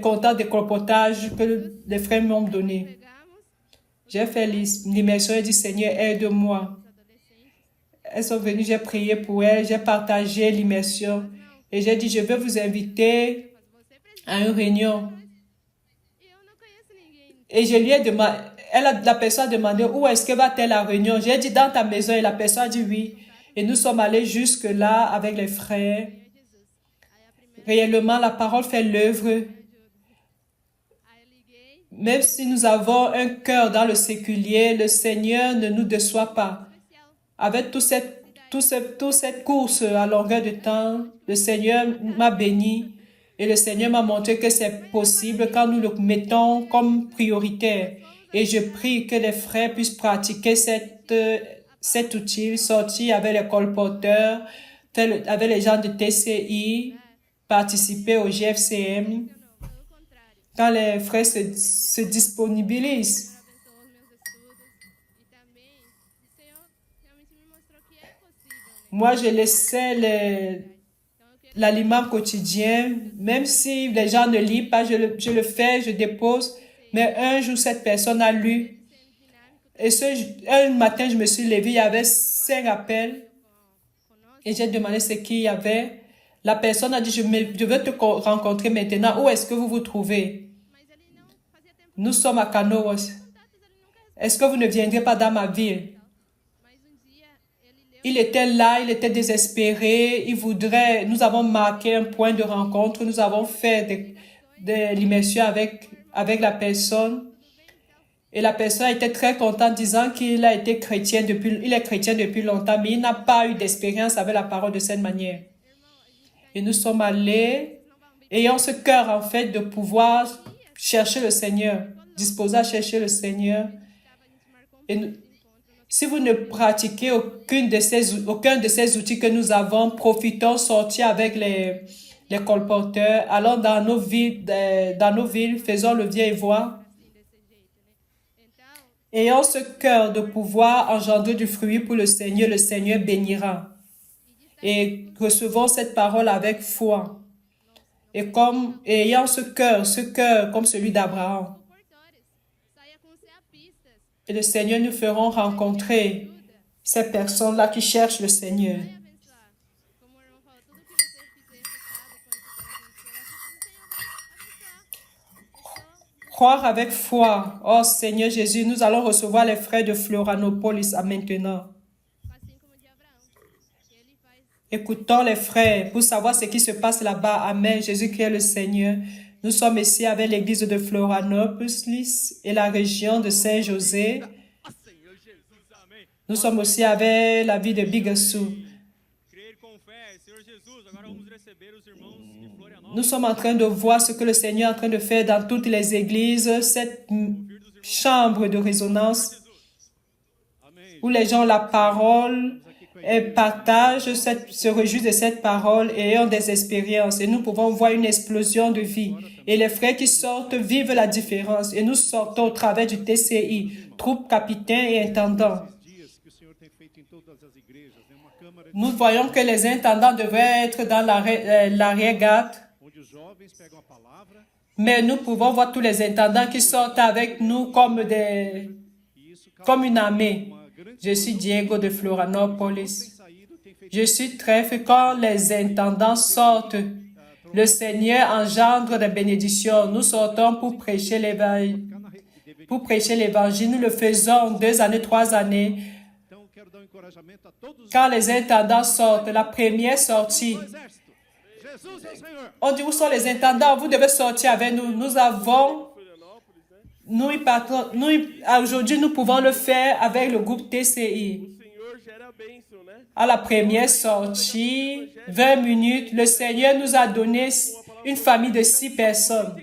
contacts de colportage que les frères m'ont donné. J'ai fait l'immersion et dit, Seigneur, aide-moi. Elles sont venues, j'ai prié pour elles, j'ai partagé l'immersion. Et j'ai dit, je vais vous inviter à une réunion. Et je lui ai demandé, la personne a demandé, où est-ce que va-t-elle la réunion? J'ai dit, dans ta maison. Et la personne a dit oui. Et nous sommes allés jusque-là avec les frères. Réellement, la parole fait l'œuvre. Même si nous avons un cœur dans le séculier, le Seigneur ne nous déçoit pas. Avec toute cette course à longueur de temps, le Seigneur m'a béni et le Seigneur m'a montré que c'est possible quand nous le mettons comme prioritaire. Et je prie que les frères puissent pratiquer cet outil, sortir avec les colporteurs, avec les gens de TCI, participer au GFCM. Quand les frères se disponibilisent. Moi, je laissais l'aliment quotidien, même si les gens ne lisent pas, je le fais, je dépose. Mais un jour, cette personne a lu. Et un matin, je me suis levée, il y avait 5 appels. Et j'ai demandé ce qu'il y avait. La personne a dit, je veux te rencontrer maintenant. Où est-ce que vous vous trouvez? Nous sommes à Canoas. Est-ce que vous ne viendrez pas dans ma ville? Il était là, il était désespéré, il voudrait... Nous avons marqué un point de rencontre, nous avons fait de l'immersion avec la personne. Et la personne était très contente, disant qu'il a été chrétien il est chrétien depuis longtemps, mais il n'a pas eu d'expérience avec la parole de cette manière. Et nous sommes allés, ayant ce cœur, en fait, de pouvoir chercher le Seigneur, disposé à chercher le Seigneur. Et si vous ne pratiquez aucun de ces outils que nous avons, profitons, sortir avec les colporteurs, allons dans nos villes, faisons le vieux et voir. Ayant ce cœur de pouvoir engendrer du fruit pour le Seigneur bénira. Et recevons cette parole avec foi. Et ayant ce cœur comme celui d'Abraham. Et le Seigneur nous fera rencontrer ces personnes-là qui cherchent le Seigneur. Croire avec foi. Oh Seigneur Jésus, nous allons recevoir les frères de Florianopolis à maintenant. Écoutons les frères pour savoir ce qui se passe là-bas. Amen. Jésus-Christ est le Seigneur. Nous sommes ici avec l'église de Florianopolis et la région de Saint-José. Nous sommes aussi avec la ville de Bigassou. Nous sommes en train de voir ce que le Seigneur est en train de faire dans toutes les églises, cette chambre de résonance où les gens ont la parole et partagent, se réjouissent de cette parole et ont des expériences. Et nous pouvons voir une explosion de vie. Et les frères qui sortent vivent la différence. Et nous sortons au travers du TCI, troupes, capitaines et intendants. Nous voyons que les intendants devraient être dans l'arrière-garde. Mais nous pouvons voir tous les intendants qui sortent avec nous comme une armée. Je suis Diego de Florianopolis. Je suis très fier quand les intendants sortent. Le Seigneur engendre des bénédictions. Nous sortons pour prêcher l'évangile. Nous le faisons 2 années, 3 années. Quand les intendants sortent, la première sortie, on dit où sont les intendants? Vous devez sortir avec nous. Aujourd'hui, nous pouvons le faire avec le groupe TCI. À la première sortie, 20 minutes, le Seigneur nous a donné une famille de 6 personnes.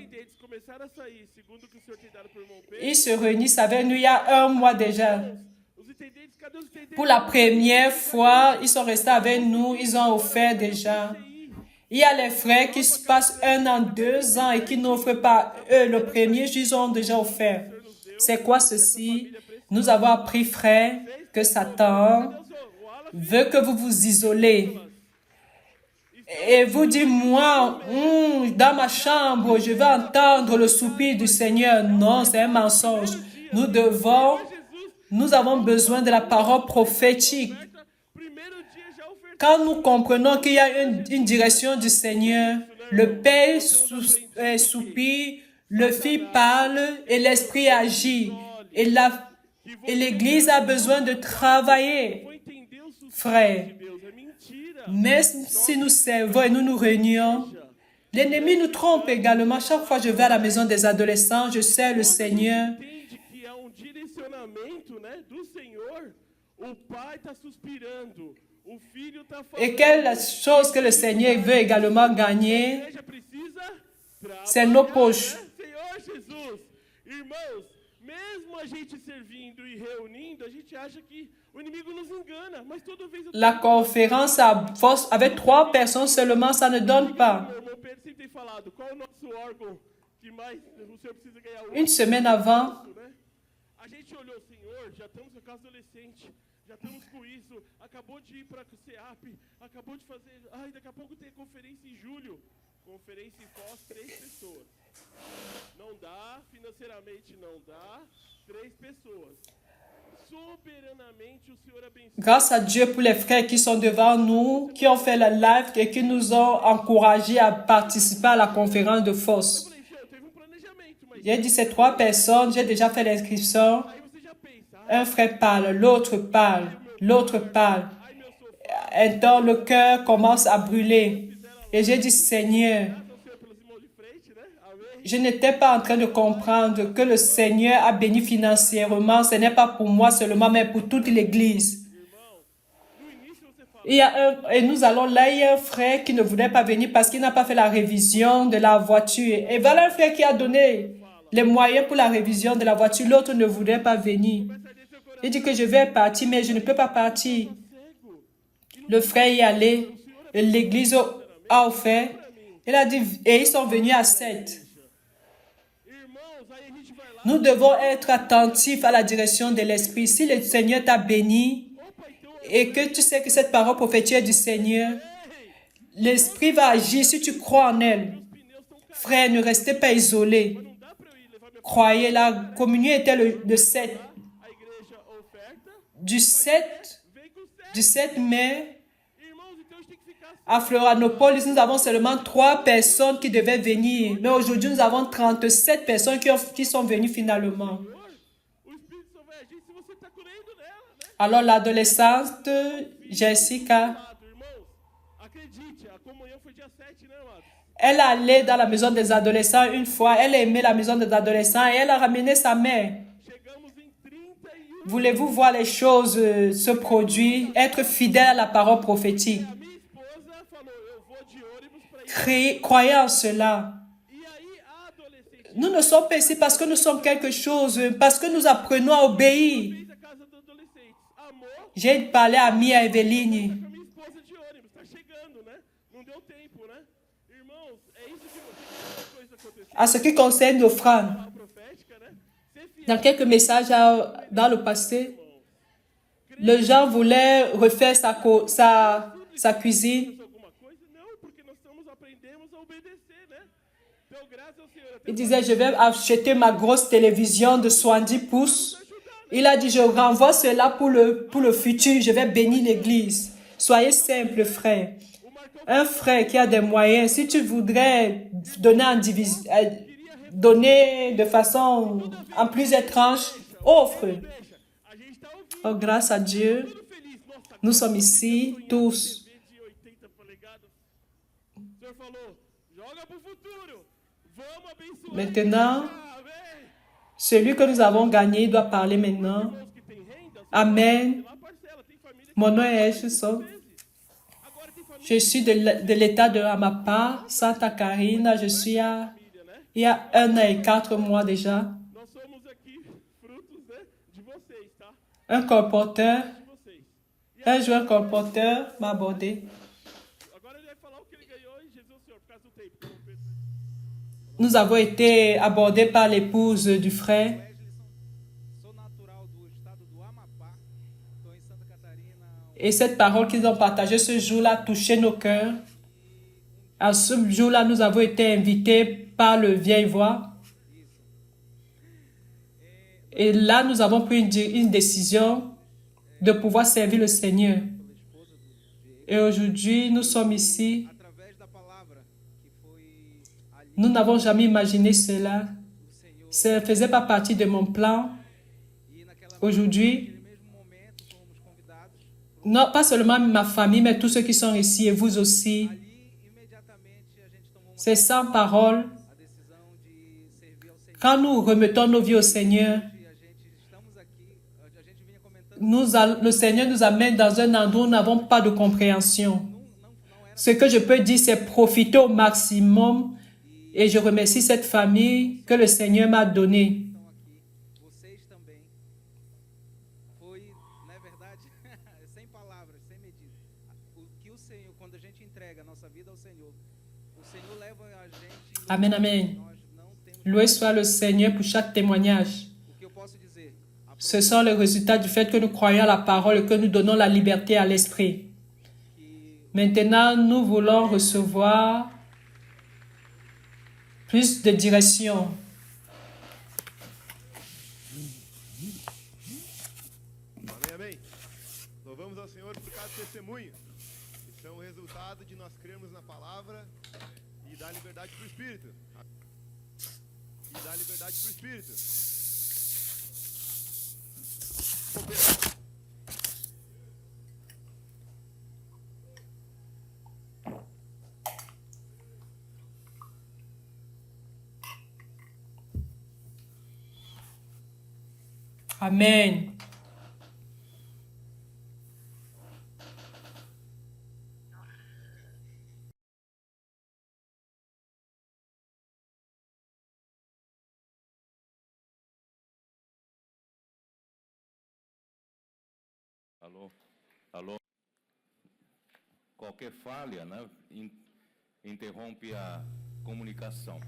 Ils se réunissent avec nous il y a 1 mois déjà. Pour la première fois, ils sont restés avec nous, ils ont offert déjà. Il y a les frères qui se passent 1 an, 2 ans et qui n'offrent pas. Eux, le premier jour, ils ont déjà offert. C'est quoi ceci? Nous avons appris, frères, que Satan veut que vous vous isolez. Et vous dites, moi, dans ma chambre, je vais entendre le soupir du Seigneur. Non, c'est un mensonge. Nous avons besoin de la parole prophétique. Quand nous comprenons qu'il y a une direction du Seigneur, le Père soupire, le Fils parle et l'Esprit agit. Et l'Église a besoin de travailler, frères. Même si nous servons et nous nous réunions, l'ennemi nous trompe également. Chaque fois que je vais à la maison des adolescents, je sers le Seigneur. Et quelle chose que le Seigneur veut également gagner, c'est nos poches. La conférence avec 3 personnes seulement, ça ne donne pas. Une semaine avant, já estamos com isso, acabou de ir para o CEAP, acabou de fazer, daqui a pouco tem conferência em julho, conferência em pós, 3 pessoas. Não dá, financeiramente não dá, 3 pessoas. Soberanamente o Senhor abençoe. Grâce à Dieu pour les frères qui sont devant nous, qui ont fait la live et qui nous ont encouragés à participer à la conférence de force. J'ai dit ces 3 personnes, j'ai déjà fait l'inscription. Aí você já pensa, Un frère parle, l'autre parle, l'autre parle. Un temps, le cœur commence à brûler. Et j'ai dit, Seigneur, Senhor, pelos irmãos de frente, né? Amém. je n'étais pas en train de comprendre que le Seigneur a béni financièrement. Ce n'est pas pour moi seulement, mais pour toute l'Église. No início você fala, Et nous allons là, il y a un frère qui ne voulait pas venir parce qu'il n'a pas fait la révision de la voiture. Et voilà un frère qui a donné les moyens pour la révision de la voiture. L'autre ne voulait pas venir. Il dit que je vais partir, mais je ne peux pas partir. Le frère y allait. Et l'église a offert. Il a dit, et ils sont venus à 7. irmãos, aí a gente vai lá, Nous devons être attentifs à la direction de l'Esprit. Si le Seigneur t'a béni et que tu sais que cette parole prophétique est du Seigneur, l'Esprit va agir si tu crois en elle. Frère, ne restez pas isolés. Croyez, la communion était le 7. a igreja oferta, Du 7, vem com 7. du 7 mai, Irmãos, então a gente tem que ficar à Florianopolis, nous avons seulement 3 personnes qui devaient venir. Mais aujourd'hui, nous avons 37 personnes qui sont venues finalement. o Espírito Santo vai agir se você está crendo nela, né? Alors, l'adolescente Jessica, Amado, irmãos, acredite, a comunhão foi dia 7, né, amado? elle allait dans la maison des adolescents une fois. Elle aimait la maison des adolescents et elle a ramené sa mère. Chegamos em 31. Voulez-vous voir les choses se produire, être fidèle à la parole prophétique? A minha esposa falou, eu vou de ônibus para ir. Croyez en cela. E aí, a adolescente Nous ne sommes pas ici parce que nous sommes quelque chose, parce que nous apprenons à obéir. fez a casa dos adolescentes. Amor, J'ai parlé à Mia Eveline. com a minha esposa de ônibus. Tá chegando, né? Não deu tempo, né? Irmãos, é isso que uma coisa aconteceu. À ce qui concerne l'offrande, A profética, né? Ser fiel. dans quelques messages dans le passé, le gens voulaient refaire sa cuisine. Alguma coisa? Não, porque nós aprendemos a obedecer, né? Então, graças ao Senhor. Até Il disait, je vais acheter ma grosse télévision de 70 pouces. Il a dit, je renvoie cela pour le futur. Je vais bénir l'église. Soyez simple, frère. Un frère qui a des moyens, si tu voudrais donner donner de façon en plusieurs tranches, offre. a gente tá ouvindo. Oh, grâce à Dieu, Feliz. Nossa, nous sommes ici tous. TV de 80 polegadas. O Senhor falou, joga pro futuro. Vamos abençoar. Maintenant, Amém. celui que nous avons gagné doit parler maintenant. Irmãos que têm renda, Amen. lá parcela. Tem família que Mon nom est Edson. agora tem família, Je suis de l'état de Amapa, Santa Carina. Je suis il y a 1 an et 4 mois déjà. nós somos aqui frutos, né, de vocês, tá? Un colporteur, De vocês. un jeune colporteur m'a abordé. Agora ele vai falar o que ele ganhou em Jesus, Senhor, por causa do tempo. que eu vou perder. Nous avons été abordés par l'épouse du frère. Sou natural do estado do Amapá, estou em Santa Catarina. Et cette parole qu'ils ont partagée ce jour-là a touché nos cœurs. À ce jour-là, nous avons été invités par le vieil voix. Et là, nous avons pris une décision de pouvoir servir le Seigneur. Et aujourd'hui, nous sommes ici. Através da palavra que foi ali, Nous n'avons jamais imaginé cela. Ça ne faisait pas partie de mon plan. e naquela Aujourd'hui, mesmo momento fomos convidados. non pas seulement ma famille, mais tous ceux qui sont ici et vous aussi. Ali, imediatamente, a gente tomou C'est sans parole. a decisão de servir ao Senhor. Quand nous remettons nos vies au Seigneur, E a gente estamos aqui, a gente vinha comentando, le Seigneur nous amène dans un endroit où nous n'avons pas de compréhension. Ce que je peux dire, c'est profiter au maximum. Et je remercie cette famille que le Seigneur m'a donnée. estão aqui, vocês também. Foi, não é verdade? Sem palavras, sem medida. O que o Senhor, quando a gente entrega a nossa vida ao Senhor, o Senhor leva a gente. Amen, amen. Nós não temos. Loué soit le Seigneur pour chaque témoignage. O que eu posso dizer? Ce sont les résultats du fait que nous croyons à la parole et que nous donnons la liberté à l'esprit. Maintenant, nous voulons recevoir plus de direction. Amém, amém. Louvamos ao Senhor por cada testemunho. Que são o resultado de nós crermos na palavra e dar liberdade para o Espírito. e dá liberdade para o Espírito. Coopera. Amen. Alô? Alô? Qualquer falha, né, interrompe a comunicação.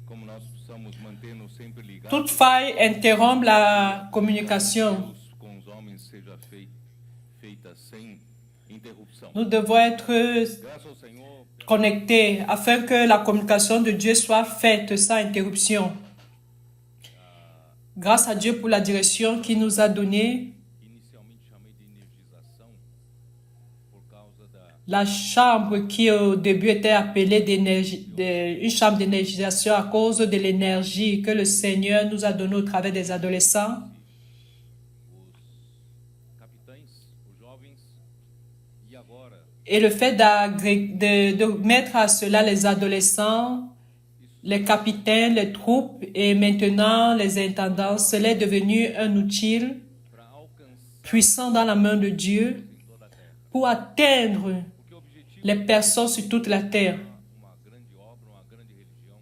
Como nós precisamos manter-nos sempre ligados, Toute faille interrompt la communication. Deus com os homens seja feita sem interrupção. Nous devons être Graças ao Senhor connectés afin que la communication de Dieu soit faite sans interruption. Grâce à Dieu pour la direction qu'il nous a donnée. inicialmente chamei de energização por causa da La chambre qui au début était appelée une chambre d'énergisation à cause de l'énergie que le Seigneur nous a donnée au travers des adolescents. os capitães, os jovens e agora Et le fait de mettre à cela les adolescents, les capitaines, les troupes et maintenant les intendants, cela est devenu un outil para alcançar puissant dans la main de Dieu em toda a terra. pour atteindre Porque o objetivo les personnes sur toute la terre. uma grande obra, uma grande religião,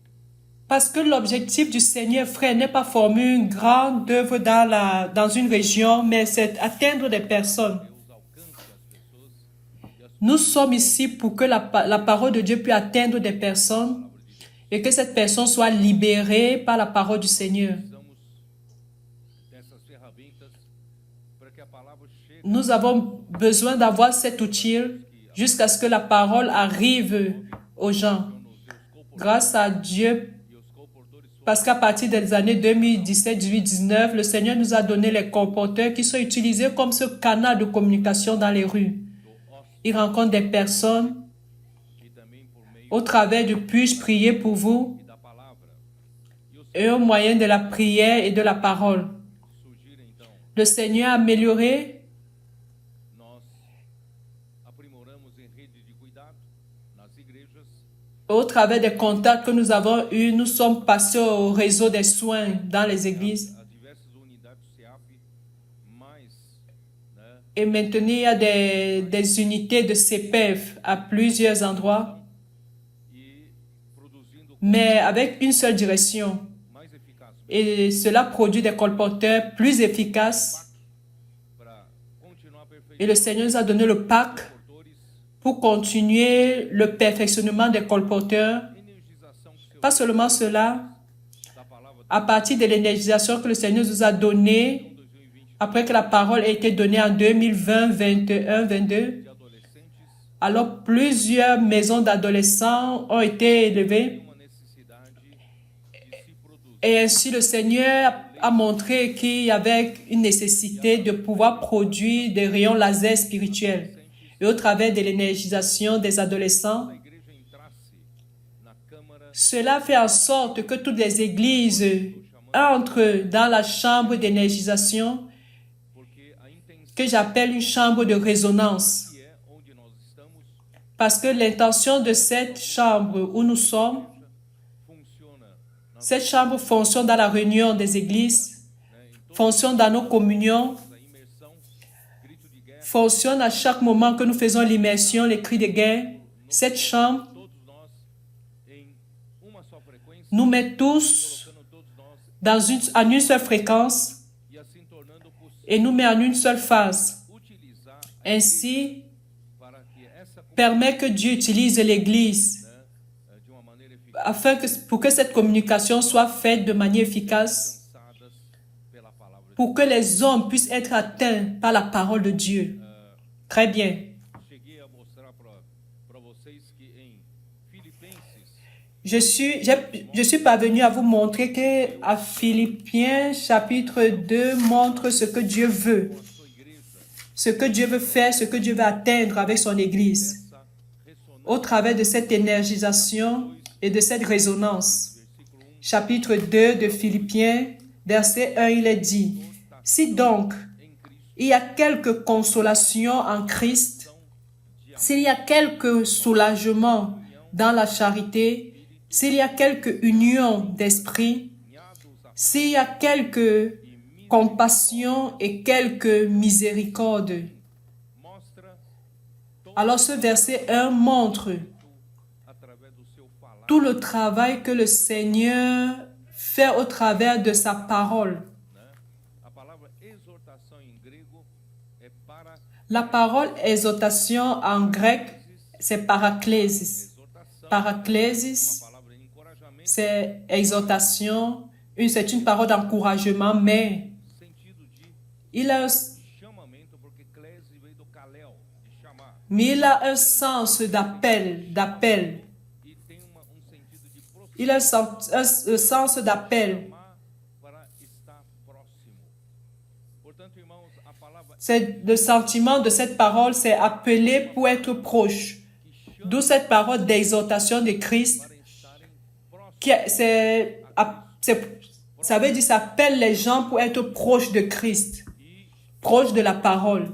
Parce que l'objectif du Seigneur, frère, n'est pas former une grande œuvre dans une région, mais c'est atteindre des personnes. Deus alcance as pessoas e as Nous sommes ici pour que la parole de Dieu puisse atteindre des personnes et que cette personne soit libérée par la parole du Seigneur. precisamos dessas ferramentas para que a palavra chegue Nous avons besoin d'avoir cet outil jusqu'à ce que la parole arrive aux gens. Grâce à Dieu, e os comportores parce qu'à partir des années 2017, 18, 19, le Seigneur nous a donné les comporteurs qui sont utilisés comme ce canal de communication dans les rues. Ils rencontrent des personnes. e também por meio Au travers de puis-je prier pour vous da palavra. E os et au moyen de la prière et de la parole. surgirem então, Le Seigneur a amélioré nós aprimoramos em rede de cuidado nas igrejas, au travers des contacts que nous avons eus. Nous sommes passés au réseau des soins dans les églises. a diversas unidades CEAP, mais né, Et maintenant, il y a des unités de CPF à plusieurs endroits, e produzindo mais avec une seule direction. mais eficazmente Et cela produit des colporteurs plus efficaces. para continuar Et le Seigneur nous a donné le pack portores, pour continuer le perfectionnement des colporteurs. energização que Pas seulement cela, da palavra à partir de l'énergisation que le Seigneur nous a donnée, 2020 après que la parole a été donnée en 2020, 21, 22, de adolescentes, alors plusieurs maisons d'adolescents ont été élevées. uma necessidade de se produzir Et ainsi, le Seigneur a montré qu'il y avait une nécessité de pouvoir produire des rayons laser spirituels. Et au travers de l'énergisation des adolescents, a igreja entrasse na câmara cela fait en sorte que toutes les églises entrent dans la chambre d'énergisation porque a intenção que j'appelle une chambre de résonance. que é onde nós estamos Parce que l'intention de cette chambre où nous sommes, funciona na cette chambre fonctionne dans la réunion des églises, fonctionne dans nos communions, nossa imersão, grito de guerra, fonctionne à chaque moment que nous faisons l'immersion, les cris de guerre. Cette chambre todos nós em uma só frequência, nous met tous colocando todos nós en une seule fréquence e assim tornando possível et nous met en une seule phase. utilizar Ainsi, para que essa permet que Dieu utilise l'Église de uma maneira eficaz afin pour que cette communication soit faite de manière efficace, alcançadas pela palavra de pour que les hommes puissent être atteints par la parole de Dieu. Très bien. Deus. Cheguei a mostrar para vocês que em Filipenses Je suis parvenu à vous montrer que à Philippiens chapitre 2 montre ce que Dieu veut, sua igreja ce que Dieu veut faire, ce que Dieu veut atteindre avec son Église, essa ressonância au travers de cette énergisation et de cette résonance. versículo 1 chapitre 2 de Philippiens, verset 1, il est dit, « Si donc il y a quelque consolation en Christ, s'il y a quelque soulagement dans la charité, s'il y a quelque union d'esprit, s'il y a quelque compassion et quelque miséricorde. » Alors ce verset 1 montre tout le travail que le Seigneur fait au travers de sa parole. La parole exhortation en grec, c'est paraklésis. Paraklésis, c'est exhortation, c'est une parole d'encouragement, mais il a un sens d'appel. Il a un sens d'appel. C'est le sentiment de cette parole, c'est appeler pour être proche. D'où cette parole d'exhortation de Christ. Ça veut dire ça appelle les gens pour être proches de Christ, proches de la parole.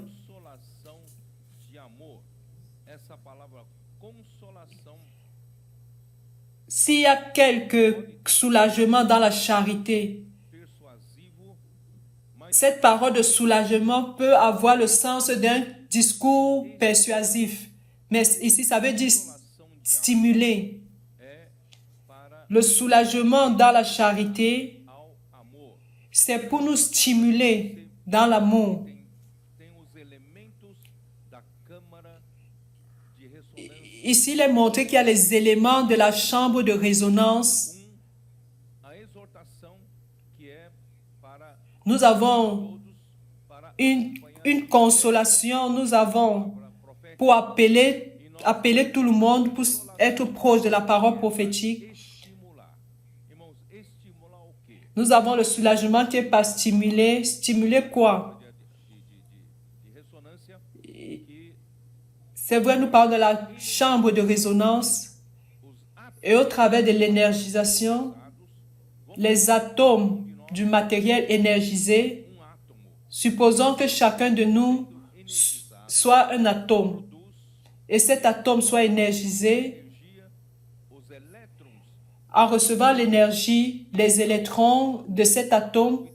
S'il y a quelque soulagement dans la charité, cette parole de soulagement peut avoir le sens d'un discours persuasif. Mais ici, ça veut dire stimuler. Le soulagement dans la charité, c'est pour nous stimuler dans l'amour. Ici, il est montré qu'il y a les éléments de la chambre de résonance. Nous avons une consolation, nous avons pour appeler tout le monde pour être proche de la parole prophétique. Nous avons le soulagement qui est par stimuler. Stimuler quoi? C'est vrai, nous parlons de la chambre de résonance et au travers de l'énergisation, les atomes du matériel énergisé, supposons que chacun de nous soit un atome et cet atome soit énergisé. En recevant l'énergie, les électrons de cet atome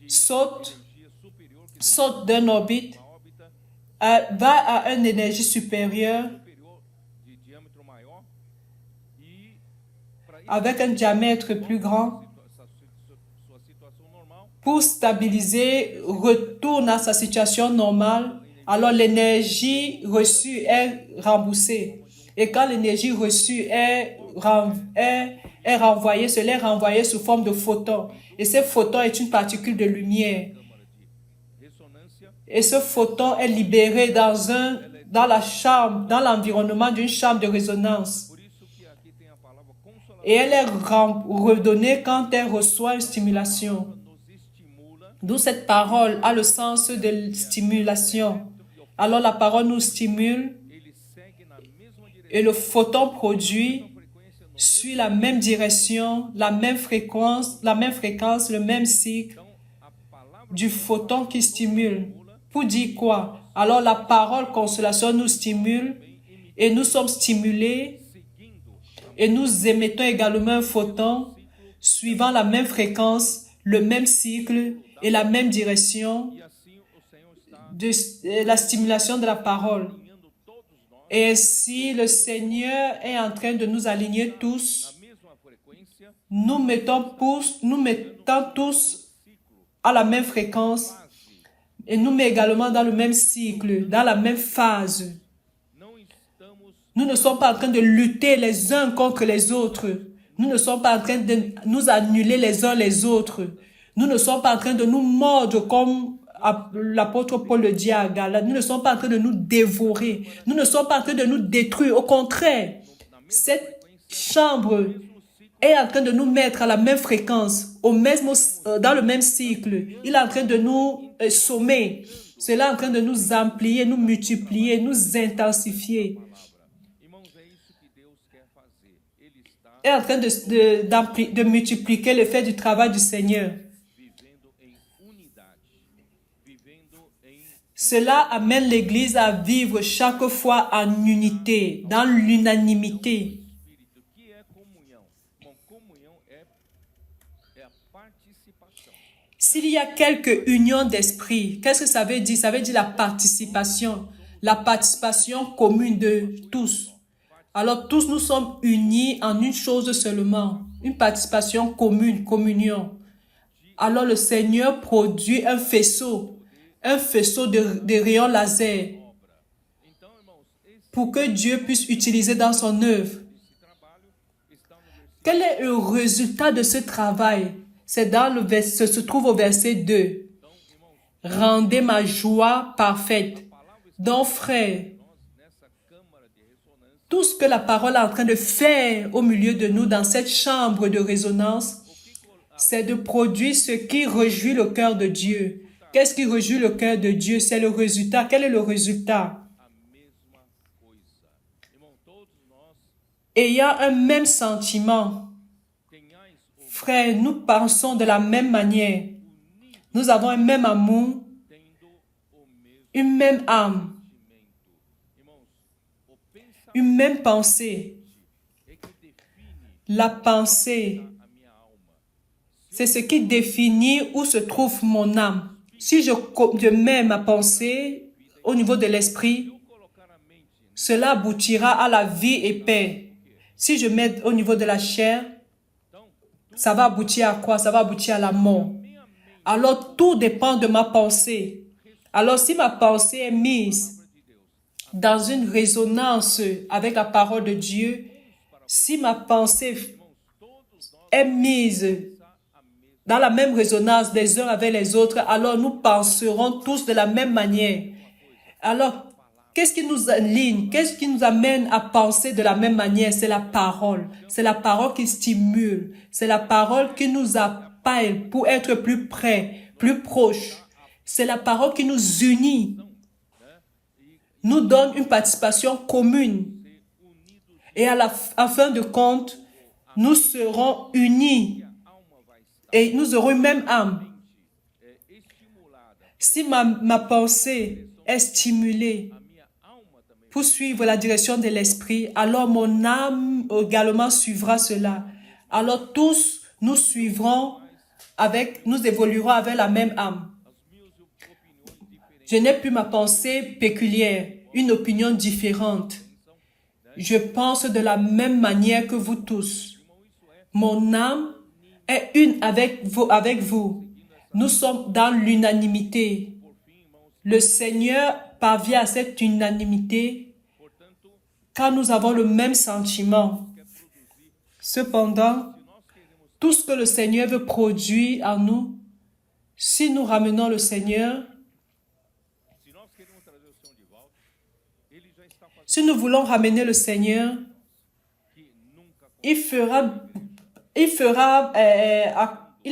sautent d'un orbite, va à une énergie supérieure avec un diamètre plus grand pour stabiliser, retourne à sa situation normale. Alors l'énergie reçue est remboursée. Et quand l'énergie reçue est renvoyée, cela est renvoyé sous forme de photon. Et ce photon est une particule de lumière. Et ce photon est libéré dans la chambre, dans l'environnement d'une chambre de résonance. Et elle est redonnée quand elle reçoit une stimulation. D'où cette parole a le sens de stimulation. Alors la parole nous stimule et le photon produit suit la même direction, la même fréquence, le même cycle du photon qui stimule. Pour dire quoi? Alors la parole consolation nous stimule et nous sommes stimulés et nous émettons également un photon suivant la même fréquence, le même cycle et la même direction de la stimulation de la parole. Et ainsi, le Seigneur est en train de nous aligner tous. Nous mettons tous à la même fréquence et nous mettons également dans le même cycle, dans la même phase. Nous ne sommes pas en train de lutter les uns contre les autres. Nous ne sommes pas en train de nous annuler les uns les autres. Nous ne sommes pas en train de nous mordre comme l'apôtre Paul le dit à Galate. Nous ne sommes pas en train de nous dévorer. Nous ne sommes pas en train de nous détruire. Au contraire, cette chambre est en train de nous mettre à la même fréquence, dans le même cycle. Il est en train de nous sommer. Cela est en train de nous amplier, nous multiplier, nous intensifier. est en train de multiplier le fait du travail du Seigneur. vivendo em unidade, vivendo em Cela amène l'Église à vivre chaque fois en unité, dans l'unanimité. espírito, que é comunhão. Bom, comunhão é a participação. S'il y a quelque union d'esprit, qu'est-ce que ça veut dire? Ça veut dire la participation commune de tous. Alors tous nous sommes unis en une chose seulement, une participation commune, communion. Alors le Seigneur produit un faisceau de rayons laser Então, irmãos, esse pour que Dieu puisse utiliser dans son œuvre. trabalho está no versículo. Quel est le résultat de ce travail? C'est se trouve au verset 2. Rendez ma joie parfaite. Donc, frères, Nessa câmara de ressonância, tout ce que la parole est en train de faire au milieu de nous dans cette chambre de résonance, c'est de produire ce qui réjouit le cœur de Dieu. Qu'est-ce qui réjouit le cœur de Dieu? C'est le résultat. Quel est le résultat? a mesma coisa. Irmão, todos nós Ayant un même sentiment, tenhais o frères, nous pensons de la même manière. Nous avons un même amour, tendo o mesmo une même âme, sentimento. Irmãos, o pensamento une même pensée. é que define La pensée, a minha alma. c'est ce qui définit où se trouve mon âme. Si je mets ma pensée au niveau de l'esprit, Colocar a mente cela aboutira à la vie et paix. Si je mets au niveau de la chair, ça va aboutir à quoi? Ça va aboutir à la mort. Alors tout dépend de ma pensée. Alors si ma pensée est mise dans une résonance avec la parole de Dieu, si ma pensée est mise dans la même résonance des uns avec les autres, alors nous penserons tous de la même manière. Alors, qu'est-ce qui nous aligne? Qu'est-ce qui nous amène à penser de la même manière? C'est la parole. C'est la parole qui stimule. C'est la parole qui nous appelle pour être plus près, plus proche. C'est la parole qui nous unit, nous donne une participation commune. Et en fin de compte, nous serons unis et nous aurons une même âme. Si ma pensée est stimulée pour suivre la direction de l'esprit, alors mon âme également suivra cela. Alors tous nous suivrons nous évoluerons avec la même âme. Je n'ai plus ma pensée péculière, une opinion différente. Je pense de la même manière que vous tous. Mon âme est une avec vous. Nous sommes dans l'unanimité. Le Seigneur parvient à cette unanimité quand nous avons le même sentiment. Cependant, tout ce que le Seigneur veut produire en nous, si nous ramenons le Seigneur, si nous voulons ramener le Seigneur, il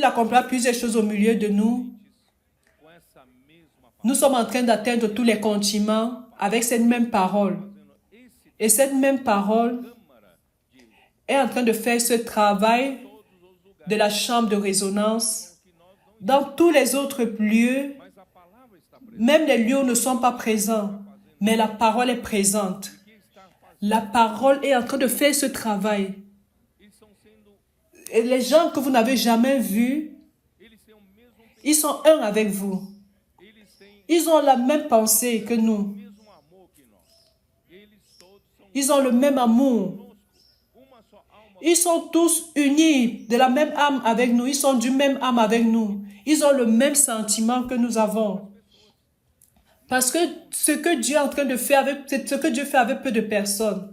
accomplira plusieurs choses au milieu de nous. Nous sommes en train d'atteindre tous les continents avec cette même parole. Et cette même parole est en train de faire ce travail de la chambre de résonance dans tous les autres lieux. Même les lieux ne sont pas présents, mais la parole est présente. La parole est en train de faire ce travail. Et les gens que vous n'avez jamais vus, ils sont un avec vous. Ils ont la même pensée que nous. Ils ont le même amour. Ils sont tous unis de la même âme avec nous. Ils sont du même âme avec nous. Ils ont le même sentiment que nous avons. Parce que ce que Dieu est en train de faire c'est ce que Dieu fait avec peu de personnes.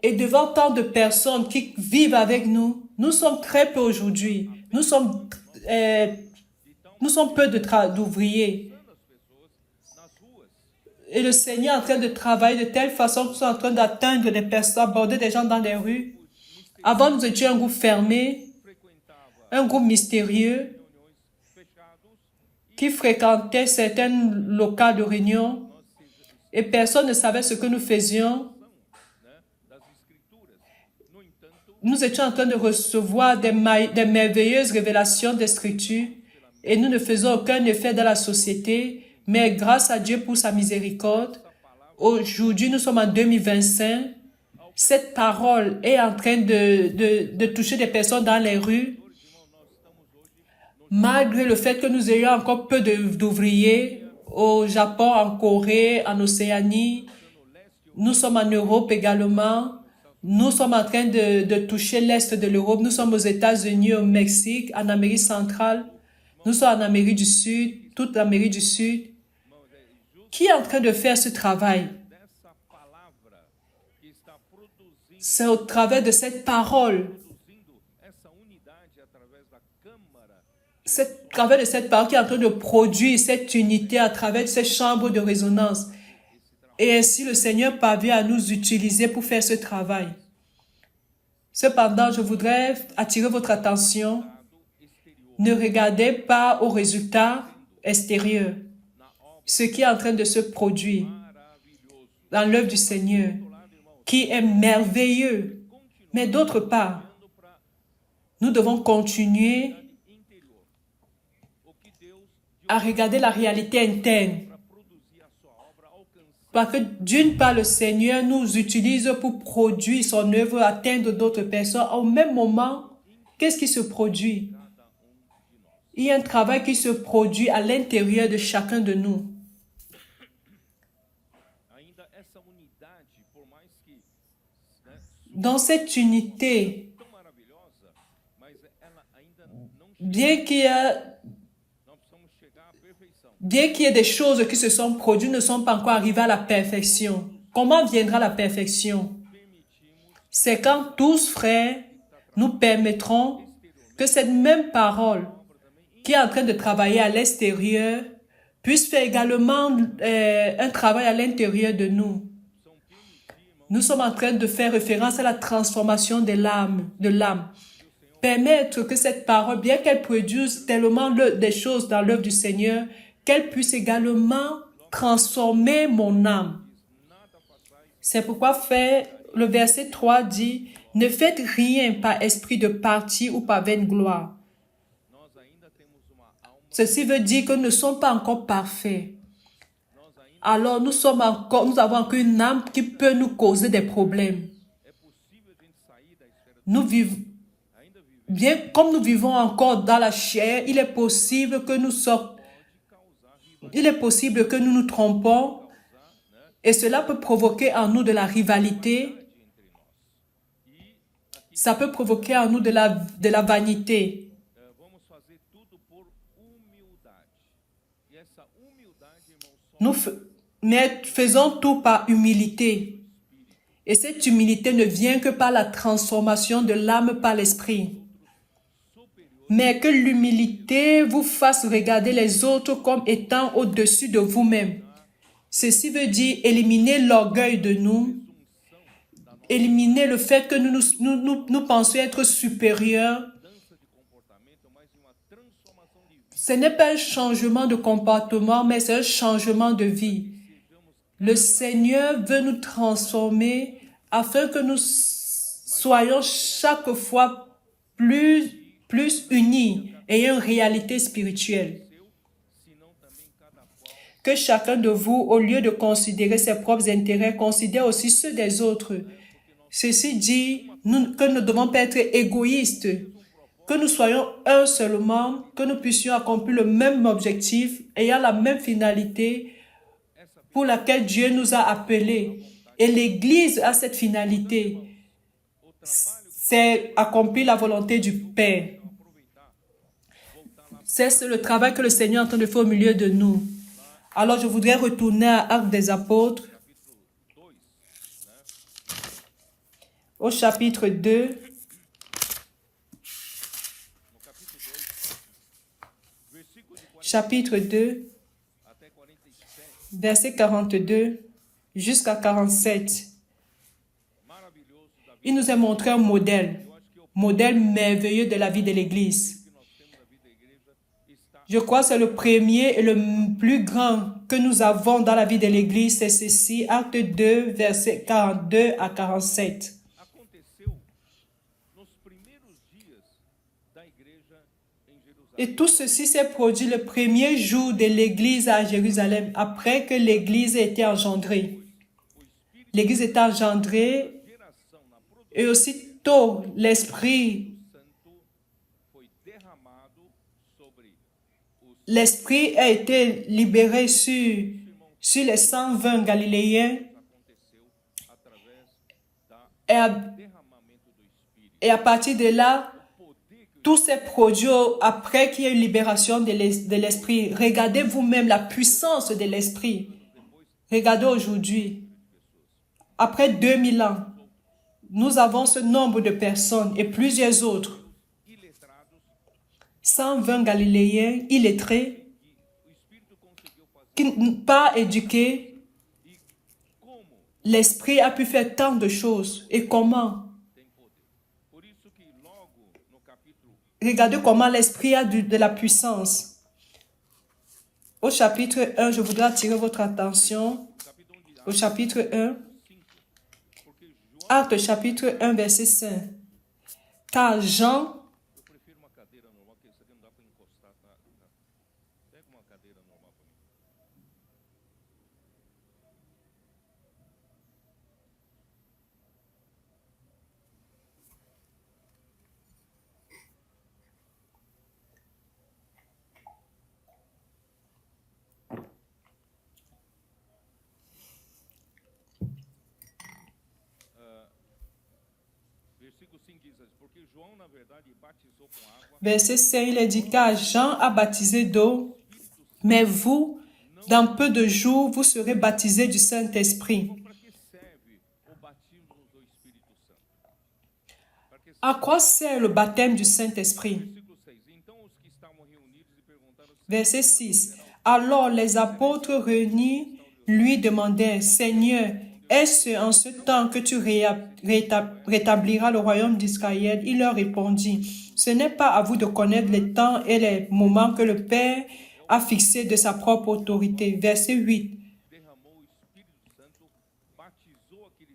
Et devant tant de personnes qui vivent avec nous, nous sommes très peu aujourd'hui. Nous sommes peu d'ouvriers. Et le Seigneur est en train de travailler de telle façon que nous sommes en train d'atteindre des personnes, aborder des gens dans les rues. Avant, nous étions un groupe fermé, un groupe mystérieux qui fréquentait certains locaux de réunion et personne ne savait ce que nous faisions. nous étions en train de recevoir des merveilleuses révélations des Scriptures et nous ne faisons aucun effet dans la société, mais grâce à Dieu pour sa miséricorde, aujourd'hui nous sommes en 2025, cette parole est en train de toucher des personnes dans les rues, malgré le fait que nous ayons encore peu d'ouvriers au Japon, en Corée, en Océanie, nous sommes en Europe également. Nous sommes en train de toucher l'Est de l'Europe. Nous sommes aux États-Unis, au Mexique, en Amérique centrale. Nous sommes en Amérique du Sud, toute l'Amérique du Sud. Qui est en train de faire ce travail? C'est au travers de cette parole. C'est au travers de cette parole qui est en train de produire cette unité à travers ces chambres de résonance. Et ainsi, le Seigneur parvient à nous utiliser pour faire ce travail. Cependant, je voudrais attirer votre attention. Ne regardez pas aux résultats extérieurs, ce qui est en train de se produire dans l'œuvre du Seigneur, qui est merveilleux. Mais d'autre part, nous devons continuer à regarder la réalité interne. Parce que d'une part, le Seigneur nous utilise pour produire son œuvre, atteindre d'autres personnes. Au même moment, qu'est-ce qui se produit? Il y a un travail qui se produit à l'intérieur de chacun de nous. Dans cette unité, bien qu'il y ait des choses qui se sont produites, ne sont pas encore arrivées à la perfection. Comment viendra la perfection? C'est quand tous, frères, nous permettrons que cette même parole qui est en train de travailler à l'extérieur puisse faire également un travail à l'intérieur de nous. Nous sommes en train de faire référence à la transformation de l'âme. Permettre que cette parole, bien qu'elle produise tellement des choses dans l'œuvre du Seigneur, qu'elle puisse également transformer mon âme. C'est pourquoi le verset 3 dit, « Ne faites rien par esprit de parti ou par vaine gloire. » Ceci veut dire que nous ne sommes pas encore parfaits. Alors nous avons encore une âme qui peut nous causer des problèmes. Comme nous vivons encore dans la chair, il est possible que nous nous trompons et cela peut provoquer en nous de la rivalité. Ça peut provoquer en nous de la vanité. Mais faisons tout par humilité. Et cette humilité ne vient que par la transformation de l'âme par l'esprit. Mais que l'humilité vous fasse regarder les autres comme étant au-dessus de vous-même. Ceci veut dire éliminer l'orgueil de nous, éliminer le fait que nous pensions être supérieurs. Ce n'est pas un changement de comportement, mais c'est un changement de vie. Le Seigneur veut nous transformer afin que nous soyons chaque fois plus unis et une réalité spirituelle. Que chacun de vous, au lieu de considérer ses propres intérêts, considère aussi ceux des autres. Ceci dit que nous ne devons pas être égoïstes, que nous soyons un seulement, que nous puissions accomplir le même objectif, ayant la même finalité pour laquelle Dieu nous a appelés. Et l'Église a cette finalité, c'est accomplir la volonté du Père. C'est le travail que le Seigneur est en train de faire au milieu de nous. Alors je voudrais retourner à Actes des Apôtres, au chapitre 2. Chapitre 2, verset 42 jusqu'à 47. Il nous a montré un modèle merveilleux de la vie de l'Église. Je crois que c'est le premier et le plus grand que nous avons dans la vie de l'Église, c'est ceci, Acte 2, verset 42 à 47. Et tout ceci s'est produit le premier jour de l'église à Jérusalem, après que l'église ait été engendrée. L'église est engendrée et aussitôt l'Esprit a été libéré sur les 120 Galiléens et à partir de là, tout s'est produit après qu'il y ait une libération de l'Esprit. Regardez vous-même la puissance de l'Esprit. Regardez aujourd'hui, après 2000 ans, nous avons ce nombre de personnes et plusieurs autres. 120 Galiléens illettrés, pas éduqués. L'Esprit a pu faire tant de choses. Et comment? Regardez comment l'Esprit a de la puissance. Au chapitre 1, je voudrais attirer votre attention. Au chapitre 1, Actes chapitre 1, verset 5. Car Jean, verset 5, il est dit, car Jean a baptisé d'eau, mais vous, dans peu de jours, vous serez baptisés du Saint-Esprit. À quoi sert le baptême du Saint-Esprit? Verset 6. Alors les apôtres réunis lui demandèrent, Seigneur, est-ce en ce temps que tu rétabliras le royaume d'Israël? Il leur répondit, ce n'est pas à vous de connaître les temps et les moments que le Père a fixés de sa propre autorité. Verset 8.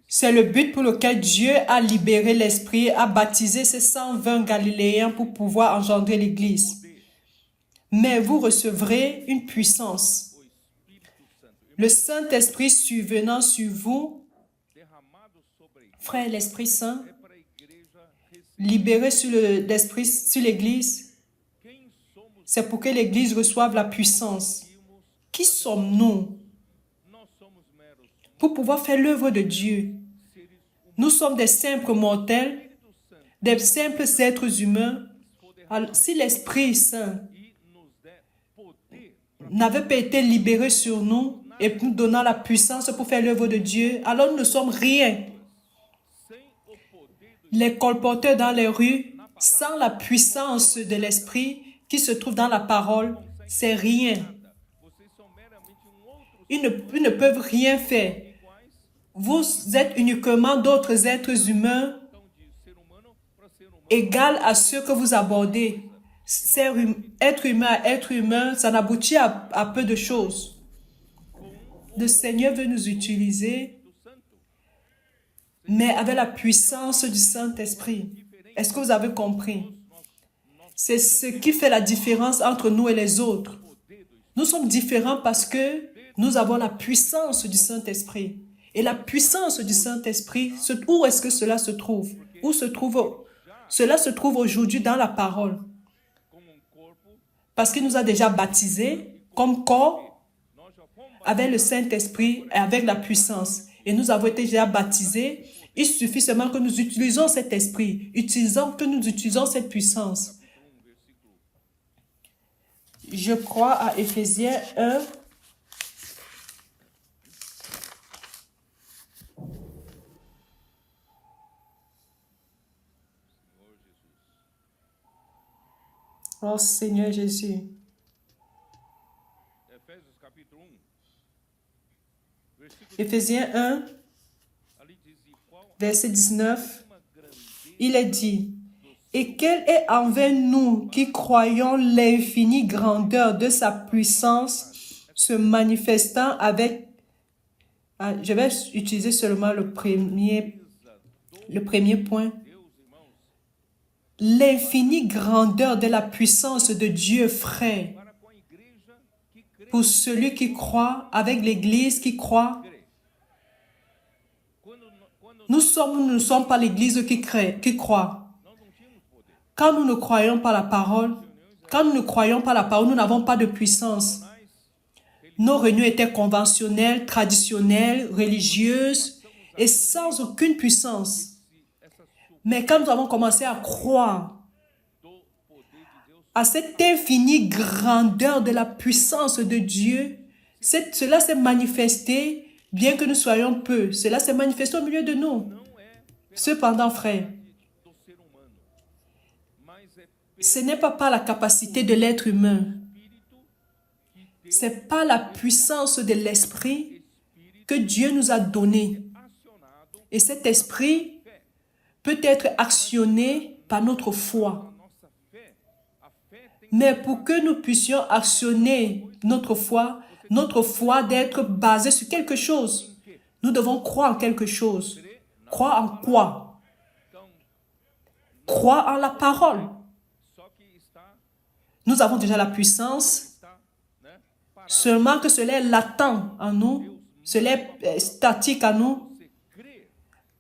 C'est le but pour lequel Dieu a libéré l'Esprit, a baptisé ces 120 Galiléens pour pouvoir engendrer l'Église. Mais vous recevrez une puissance. Le Saint-Esprit survenant sur vous, frère, l'Esprit Saint, libéré sur l'Église, c'est pour que l'Église reçoive la puissance. Qui sommes-nous pour pouvoir faire l'œuvre de Dieu? Nous sommes des simples mortels, des simples êtres humains. Alors, si l'Esprit Saint n'avait pas été libéré sur nous et nous donnant la puissance pour faire l'œuvre de Dieu, alors nous ne sommes rien. Les colporteurs dans les rues, sans la puissance de l'Esprit qui se trouve dans la parole, c'est rien. Ils ne peuvent rien faire. Vous êtes uniquement d'autres êtres humains égaux à ceux que vous abordez. Être humain à être humain, ça n'aboutit à peu de choses. Le Seigneur veut nous utiliser, mais avec la puissance du Saint-Esprit. Est-ce que vous avez compris? C'est ce qui fait la différence entre nous et les autres. Nous sommes différents parce que nous avons la puissance du Saint-Esprit. Et la puissance du Saint-Esprit, où est-ce que cela se trouve? Cela se trouve aujourd'hui dans la parole. Parce qu'il nous a déjà baptisés comme corps avec le Saint-Esprit et avec la puissance. Et nous avons été déjà baptisés. Il suffit seulement que nous utilisons cet esprit, que nous utilisons cette puissance. Je crois à Éphésiens 1. Oh Seigneur Jésus. Éphésiens 1, verset 19, il est dit, « Et quelle est envers nous qui croyons l'infinie grandeur de sa puissance se manifestant avec... » Je vais utiliser seulement le premier point. l'infinie grandeur de la puissance de Dieu, frère, para com a igreja que crê. pour celui qui croit, avec l'Église qui croit. Quando Nous ne sommes pas l'Église qui croit. nós não tínhamos poder. Quand nous ne croyons pas la parole, nous n'avons pas de puissance. Nos réunions étaient conventionnelles, traditionnelles, religieuses et sans aucune puissance. Mais quand nous avons commencé à croire à cette infinie grandeur de la puissance de Dieu, cela s'est manifesté, bien que nous soyons peu, cela s'est manifesté au milieu de nous. Cependant, frère, Do ser humano, mas é ce n'est pas par la capacité de l'être humain, c'est pas la puissance de l'esprit que Dieu nous a donné. acionado Et cet esprit peut être actionné par notre foi. nossa fé. A fé tem Mais pour que nous puissions actionner notre foi d'être basée sur quelque chose. Nous devons croire en quelque chose. Croire en quoi? Croire en la parole. só que está, Nous avons déjà la puissance, né, parado. seulement que cela est latent en nous, cela est statique en nous. Você crê,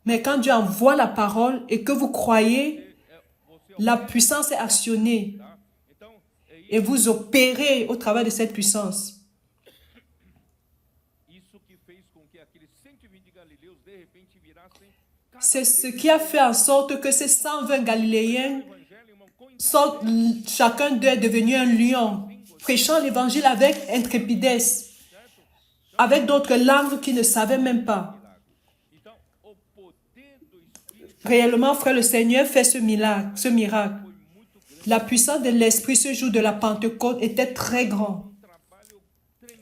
Mais quand Dieu envoie la parole et que vous croyez, la puissance est actionnée tá? Então, et vous opérez au travers de cette puissance. isso que fez com que aqueles 120 galileus de repente virassem cada C'est ce qui a fait en sorte que ces 120 Galiléens evangelho, irmão, com sont, chacun d'eux est devenu un lion, prêchant l'évangile avec intrépidesse, avec d'autres langues qu'ils ne savaient même pas. Então, o poder do Espírito Réellement, frère, le Seigneur fait ce miracle. La puissance de l'Esprit ce jour de la Pentecôte était très grande.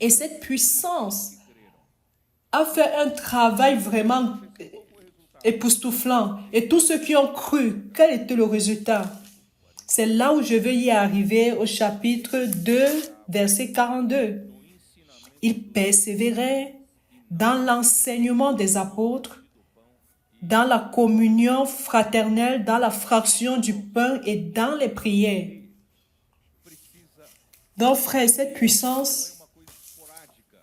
Et cette puissance a fait un travail vraiment époustouflant. Et tous ceux qui ont cru, quel était le résultat? C'est là où je veux y arriver au chapitre 2, verset 42. Ils persévéraient dans l'enseignement des apôtres, dans la communion fraternelle, dans la fraction du pain et dans les prières. Donc, frère, cette puissance, uma coisa esporádica.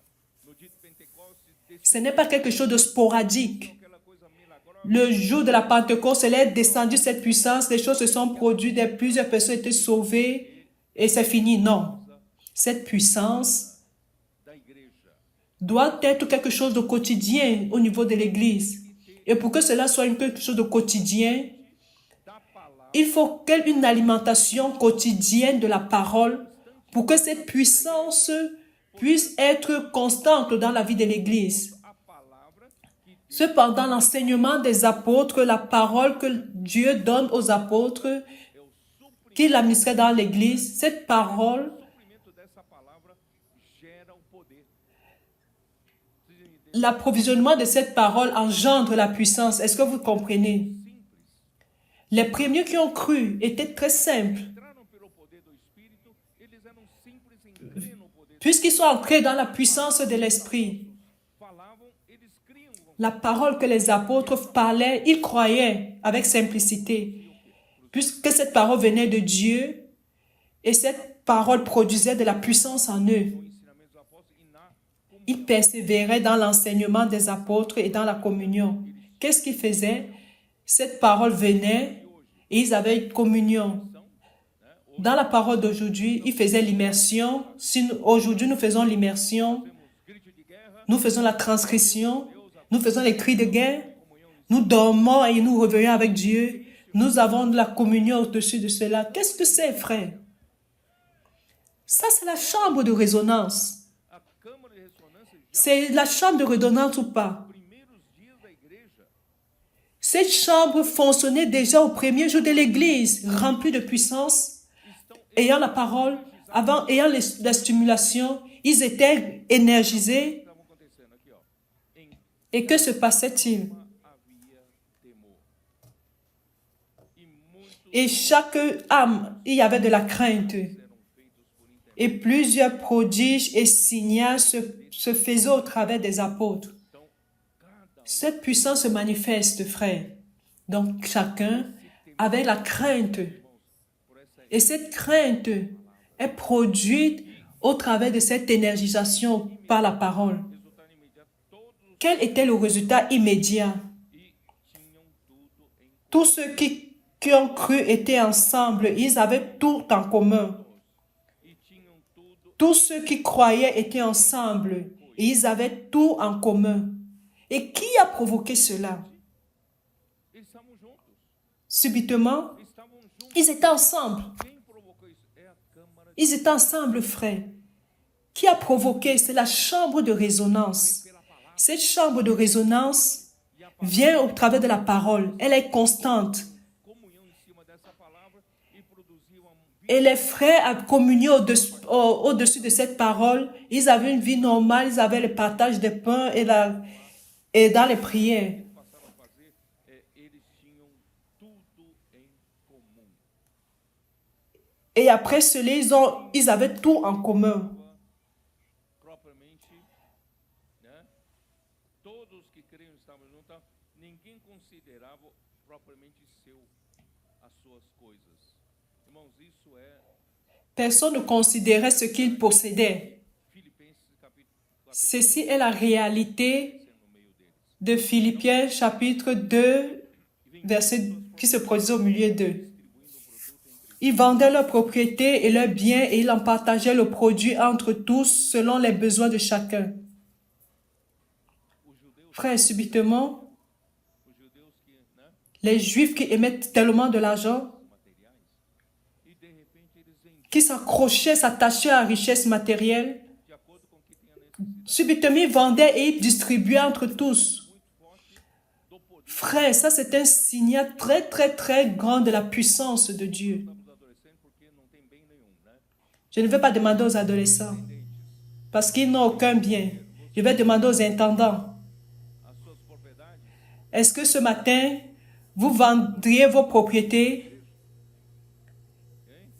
No dia de Pentecostes, ce n'est pas quelque chose de sporadique. aquela coisa milagrosa. Le jour de la Pentecôte, elle est descendue cette puissance, les choses se sont produites, plusieurs personnes étaient sauvées et c'est fini. Non. Cette puissance Da igreja. doit être quelque chose de quotidien au niveau de l'Église. Et pour que cela soit quelque chose de quotidien, il faut une alimentation quotidienne de la parole pour que cette puissance puisse être constante dans la vie de l'Église. A palavra que Cependant, l'enseignement des apôtres, la parole que Dieu donne aux apôtres, qu'il administrait dans l'Église, cette parole, o cumprimento dessa palavra gera o poder. l'approvisionnement de cette parole engendre la puissance. Est-ce que vous comprenez? Les premiers qui ont cru étaient très simples. Entraram pelo poder do Espírito, eles eram simples em crer no poder. Puisqu'ils sont entrés dans la puissance de l'Esprit, Falavam, eles criam. la parole que les apôtres parlaient, ils croyaient avec simplicité. Puisque cette parole venait de Dieu et cette parole produisait de la puissance en eux. Ensinamentos dos apóstolos e na Ils persévéraient dans l'enseignement des apôtres et dans la communion. Qu'est-ce qu'ils faisaient? Cette parole venait et ils avaient une communion. Dans la parole d'aujourd'hui, ils faisaient l'immersion. Aujourd'hui, nous faisons l'immersion. grito de guerra, Nous faisons la transgression. Nous faisons les cris de guerre. Nous dormons et nous revenons avec Dieu. Nous avons de la communion au-dessus de cela. Qu'est-ce que c'est, frère? Ça, c'est la chambre de résonance. a câmara de ressonância já C'est la chambre de résonance ou pas? nos primeiros dias da igreja. Cette chambre fonctionnait déjà au premier jour de l'Église, remplie de puissance, ayant la parole, ayant la stimulation, ils étaient énergisés. Estavam acontecendo aqui, ó. Em Et que se passait-il? havia temor. E muitos Et chaque âme, il y avait de la crainte. eram feitos por intermédio. Et plusieurs prodiges et signes se faisaient au travers des apôtres. Então, cada Cette puissance se manifeste, frère. Donc chacun avait la crainte. irmãos Et cette crainte est produite au travers de cette énergisation par la parole. Quel était le résultat immédiat? Tous ceux qui ont cru étaient ensemble, ils avaient tout en commun. Tous ceux qui croyaient étaient ensemble et ils avaient tout en commun. Et qui a provoqué cela? Subitement, ils étaient ensemble. Ils étaient ensemble, frères. Qui a provoqué? C'est la chambre de résonance. Cette chambre de résonance vient au travers de la parole. Elle est constante. Et les frères ont communié au-dessus de cette parole. Ils avaient une vie normale. Ils avaient le partage des pains et dans les prières. Et après cela, ils avaient tout en commun. Personne ne considérait ce qu'il possédait. Ceci est la réalité de Philippiens chapitre 2, verset qui se produisait au milieu d'eux. Ils vendaient leurs propriétés et leurs biens et ils en partageaient le produit entre tous selon les besoins de chacun. Frère, subitement, les Juifs qui émettent tellement de l'argent, qui s'accrochaient, s'attachaient à la richesse matérielle, subitement ils vendaient et ils distribuaient entre tous. Frère, ça c'est un signal très très très grand de la puissance de Dieu. Je ne vais pas demander aux adolescents, parce qu'ils n'ont aucun bien. Je vais demander aux intendants. Est-ce que ce matin, vous vendriez vos propriétés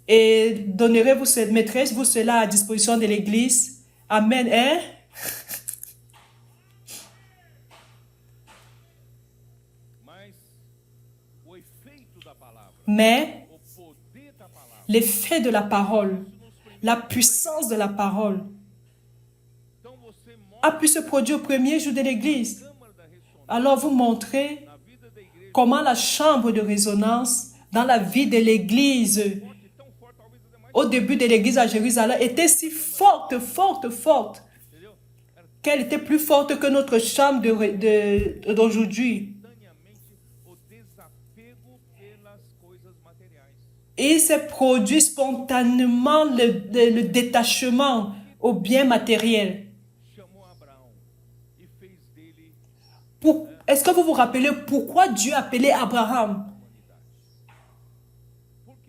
et mettrez-vous cela à disposition de l'Église? Amen, hein? Mais l'effet de la parole, la puissance de la parole a pu se produire au premier jour de l'Église. Alors vous montrez comment la chambre de résonance dans la vie de l'Église, au début de l'Église à Jérusalem, était si forte, qu'elle était plus forte que notre chambre d'aujourd'hui. Et il s'est produit spontanément le détachement aux biens matériels. Est-ce que vous vous rappelez pourquoi Dieu a appelé Abraham?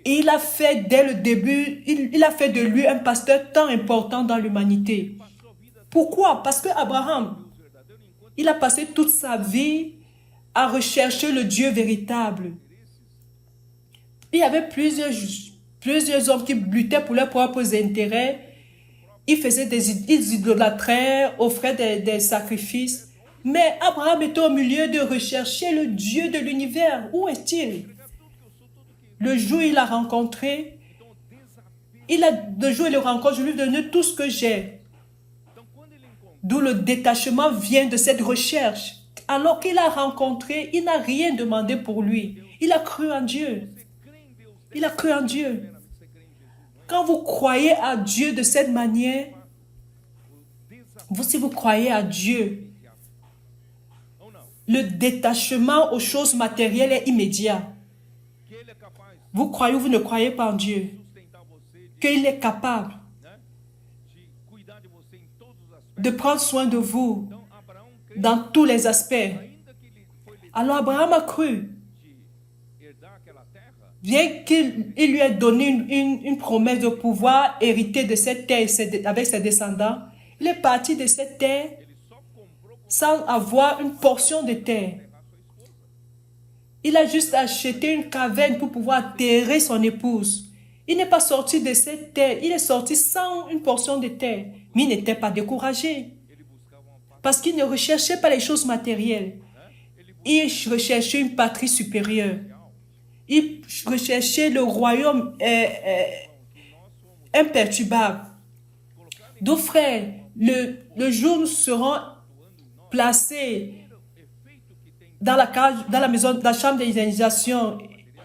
Il a fait dès le début, il a fait de lui un pasteur tant important dans l'humanité. Pourquoi? Parce que Abraham, il a passé toute sa vie à rechercher le Dieu véritable. Il y avait plusieurs hommes qui luttaient pour leurs propres intérêts. Ils idolâtraient, offraient des sacrifices. Mais Abraham était au milieu de rechercher le Dieu de l'univers. Où est-il? Le jour où il l'a rencontré, je lui ai donné tout ce que j'ai. D'où le détachement vient de cette recherche. Alors qu'il l'a rencontré, il n'a rien demandé pour lui. Il a cru en Dieu. Il a cru en Dieu. Quand vous croyez à Dieu de cette manière, si vous croyez à Dieu, le détachement aux choses matérielles est immédiat. Vous croyez ou vous ne croyez pas en Dieu, qu'il est capable de prendre soin de vous dans tous les aspects. Alors Abraham a cru. Bien qu'il lui ait donné une promesse de pouvoir hériter de cette terre avec ses descendants, il est parti de cette terre sans avoir une portion de terre. Il a juste acheté une caverne pour pouvoir terrer son épouse. Il n'est pas sorti de cette terre, il est sorti sans une portion de terre. Mais il n'était pas découragé. Parce qu'il ne recherchait pas les choses matérielles. Il recherchait une patrie supérieure. Ils recherchaient le royaume imperturbable. Donc, frères, le jour où nous serons placés dans la maison, dans la chambre d'évangélisation,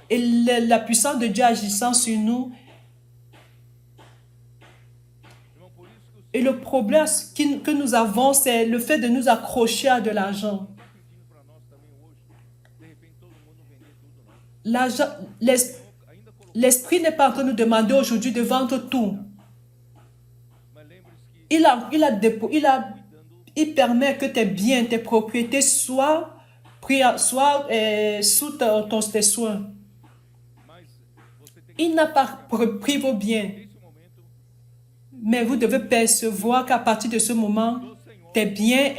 et la puissance de Dieu agissant sur nous. Et le problème que nous avons, c'est le fait de nous accrocher à de l'argent. L'esprit n'est pas en train de nous demander aujourd'hui de vendre tout. Il permet que tes biens, tes propriétés soient sous tes soins. Il n'a pas pris vos biens. Mais vous devez percevoir qu'à partir de ce moment, tes biens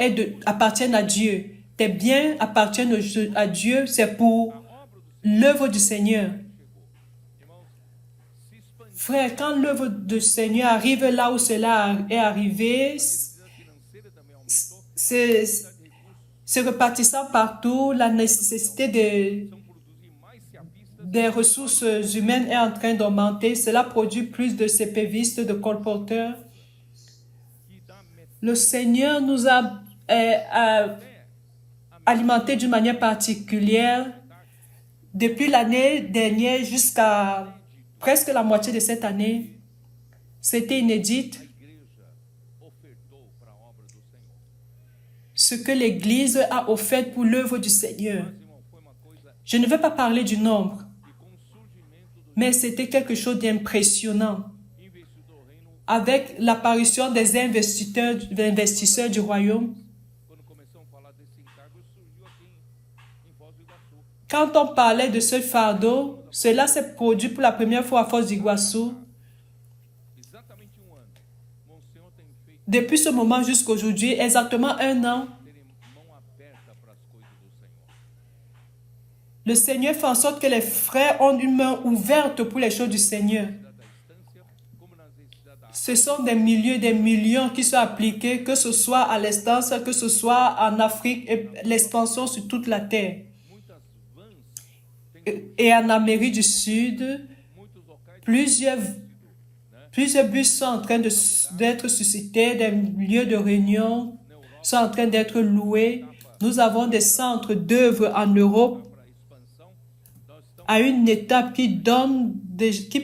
appartiennent à Dieu. Tes biens appartiennent à Dieu, c'est pour l'œuvre du Seigneur. Frère, quand l'œuvre du Seigneur arrive là où cela est arrivé, c'est repartissant partout, la nécessité des ressources humaines est en train d'augmenter. Cela produit plus de CPVistes, de colporteurs. Le Seigneur nous a alimentés d'une manière particulière depuis l'année dernière jusqu'à presque la moitié de cette année. C'était inédit. Ce que l'Église a offert pour l'œuvre du Seigneur. Je ne vais pas parler du nombre, mais c'était quelque chose d'impressionnant. Avec l'apparition des investisseurs du royaume, quand on parlait de ce fardeau, cela s'est produit pour la première fois à Foz do Iguaçu. Depuis ce moment jusqu'à aujourd'hui, exactement 1 an, le Seigneur fait en sorte que les frères ont une main ouverte pour les choses du Seigneur. Ce sont des milliers, des millions qui sont appliqués, que ce soit à l'instance, que ce soit en Afrique, et l'expansion sur toute la terre. Et en Amérique du Sud, plusieurs bus sont en train d'être suscités, des lieux de réunion sont en train d'être loués. Nous avons des centres d'œuvre en Europe à une étape qui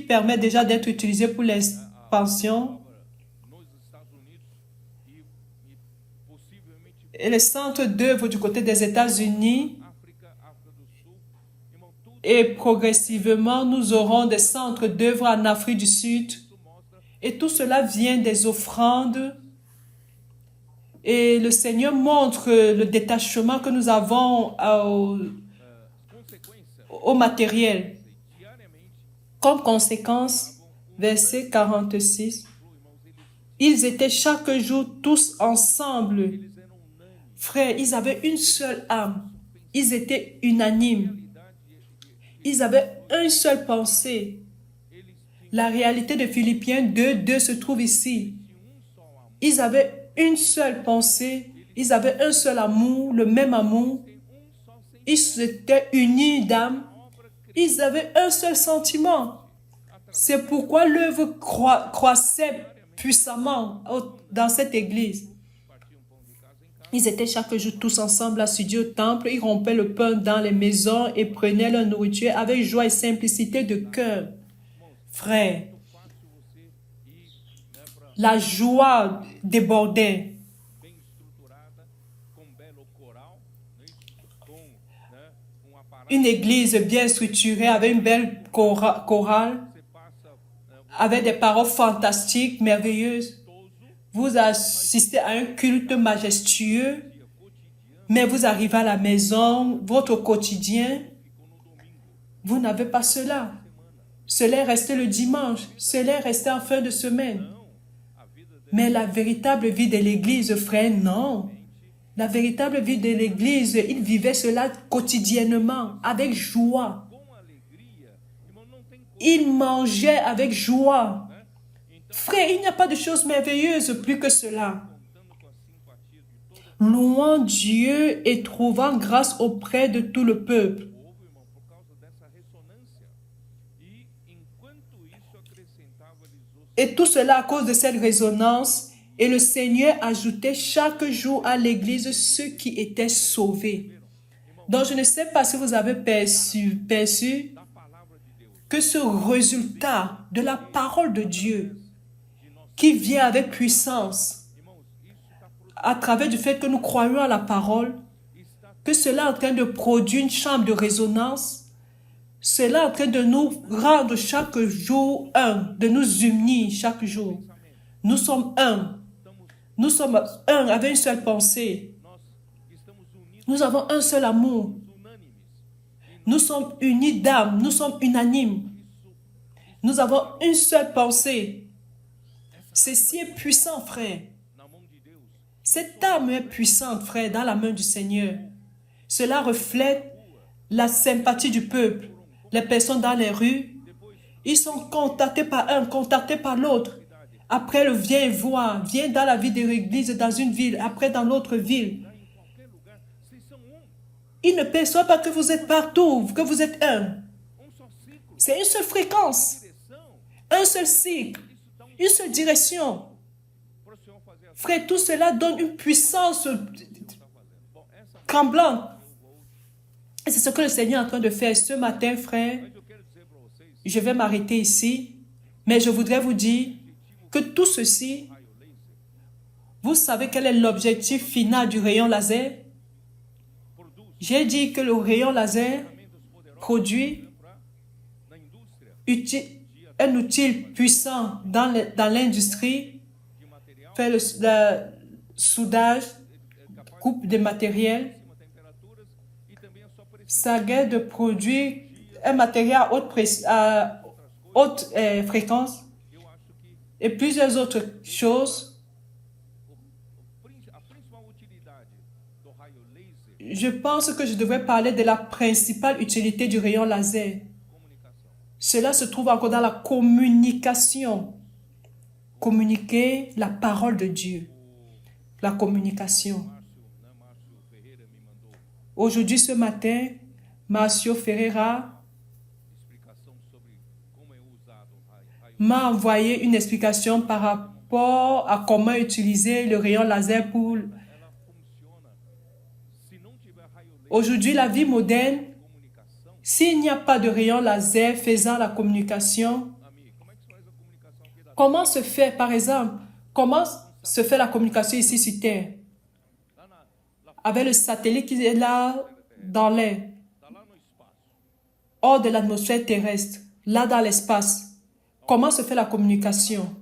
permet déjà d'être utilisé pour l'expansion. Et les centres d'œuvre du côté des États-Unis, et progressivement, nous aurons des centres d'œuvre en Afrique du Sud. Et tout cela vient des offrandes. Et le Seigneur montre le détachement que nous avons au matériel. Comme conséquence, verset 46, ils étaient chaque jour tous ensemble. Frères, ils avaient une seule âme. Ils étaient unanimes. Ils avaient une seule pensée. La réalité de Philippiens 2:2 se trouve ici. Ils avaient une seule pensée. Ils avaient un seul amour, le même amour. Ils étaient unis d'âme. Ils avaient un seul sentiment. C'est pourquoi l'œuvre croissait puissamment dans cette église. Ils étaient chaque jour tous ensemble assidus au temple. Ils rompaient le pain dans les maisons et prenaient leur nourriture avec joie et simplicité de cœur. Frères, la joie débordait. Une église bien structurée avec une belle chorale, avec des paroles fantastiques, merveilleuses. Vous assistez à un culte majestueux, mais vous arrivez à la maison, votre quotidien, vous n'avez pas cela. Cela est resté le dimanche, cela est resté en fin de semaine. Mais la véritable vie de l'Église, frère, non. La véritable vie de l'Église, ils vivaient cela quotidiennement, avec joie. Ils mangeaient avec joie. Frère, il n'y a pas de chose merveilleuse plus que cela. Louant Dieu et trouvant grâce auprès de tout le peuple. Et tout cela à cause de cette résonance. Et le Seigneur ajoutait chaque jour à l'église ceux qui étaient sauvés. Donc je ne sais pas si vous avez perçu que ce résultat de la parole de Dieu qui vient avec puissance à travers du fait que nous croyons à la parole, que cela est en train de produire une chambre de résonance, cela est en train de nous rendre chaque jour un, de nous unir chaque jour. Nous sommes un. Nous sommes un avec une seule pensée. Nous avons un seul amour. Nous sommes unis d'âme. Nous sommes unanimes. Nous avons une seule pensée. Ceci est puissant, frère. Cette âme est puissante, frère, dans la main du Seigneur. Cela reflète la sympathie du peuple. Les personnes dans les rues, ils sont contactés par un, contactés par l'autre. Après, le vient voir, vient dans la vie de l'église, dans une ville, après dans l'autre ville. Ils ne perçoivent pas que vous êtes partout, que vous êtes un. C'est une seule fréquence, un seul cycle, une seule direction. Frère, tout cela donne une puissance tremblante. Et c'est ce que le Seigneur est en train de faire ce matin, frère. Je vais m'arrêter ici, mais je voudrais vous dire que tout ceci, vous savez quel est l'objectif final du rayon laser? J'ai dit que le rayon laser produit un outil puissant dans l'industrie, fait le soudage, coupe de matériel. Ça gagne de produire un matériel à haute fréquence et plusieurs autres choses. Je pense que je devrais parler de la principale utilité du rayon laser. Cela se trouve encore dans la communication. Communiquer la parole de Dieu. La communication. Aujourd'hui, ce matin, Márcio Ferreira m'a envoyé une explication par rapport à comment utiliser le rayon laser pour... Aujourd'hui, la vie moderne, s'il n'y a pas de rayon laser faisant la communication, comment se fait, par exemple, comment se fait la communication ici sur Terre? Avec le satellite qui est là dans l'air, hors de l'atmosphère terrestre, là dans l'espace. Comment se fait la communication?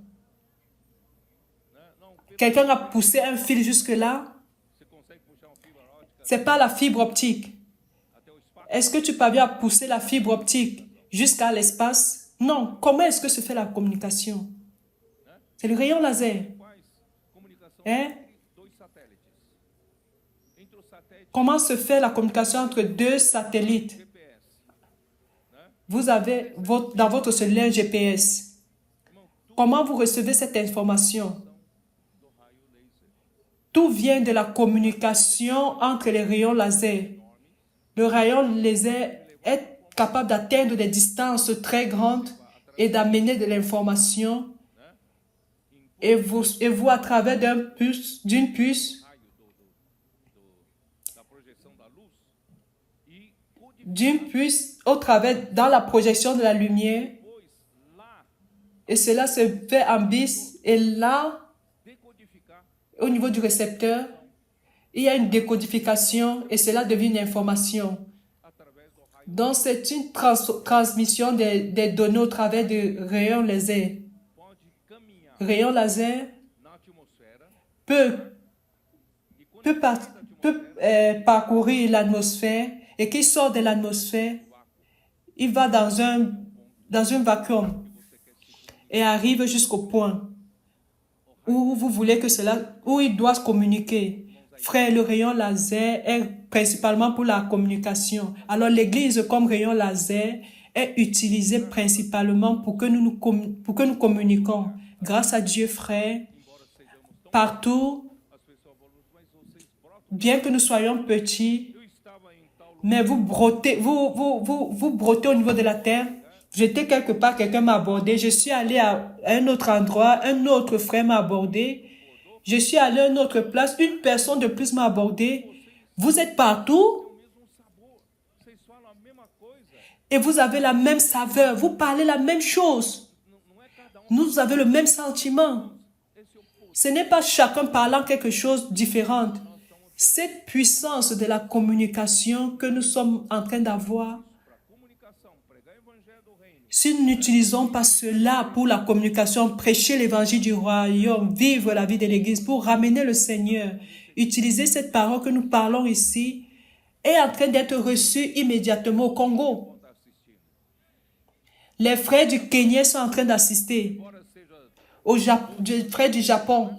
Quelqu'un a poussé un fil jusque-là? Ce n'est pas la fibre optique. Est-ce que tu parviens à pousser la fibre optique jusqu'à l'espace? Non. Comment est-ce que se fait la communication? C'est le rayon laser. Hein? Comment se fait la communication entre deux satellites? Vous avez dans votre cellulaire un GPS. Comment vous recevez cette information? Tout vient de la communication entre les rayons laser. Le rayon laser est capable d'atteindre des distances très grandes et d'amener de l'information. Et vous à travers d'une puce, au travers, dans la projection de la lumière, et cela se fait en bis, et là, au niveau du récepteur, il y a une décodification, et cela devient une information. Donc, c'est une transmission des données au travers du rayon laser. Le rayon laser peut parcourir l'atmosphère, et qui sort de l'atmosphère, il va dans un vacuum et arrive jusqu'au point où vous voulez que où il doit se communiquer. Frère, le rayon laser est principalement pour la communication. Alors l'Église comme rayon laser est utilisée principalement pour que nous communiquons. Grâce à Dieu, frère, partout, bien que nous soyons petits, mais vous brottez au niveau de la terre. J'étais quelque part, quelqu'un m'a abordé. Je suis allé à un autre endroit, un autre frère m'a abordé. Je suis allé à une autre place, une personne de plus m'a abordé. Vous êtes partout et vous avez la même saveur. Vous parlez la même chose. Nous avons le même sentiment. Ce n'est pas chacun parlant quelque chose de différent. Cette puissance de la communication que nous sommes en train d'avoir, si nous n'utilisons pas cela pour la communication, prêcher l'évangile du royaume, vivre la vie de l'Église, pour ramener le Seigneur, utiliser cette parole que nous parlons ici, est en train d'être reçue immédiatement au Congo. Les frères du Kenya sont en train d'assister. Les frères du Japon.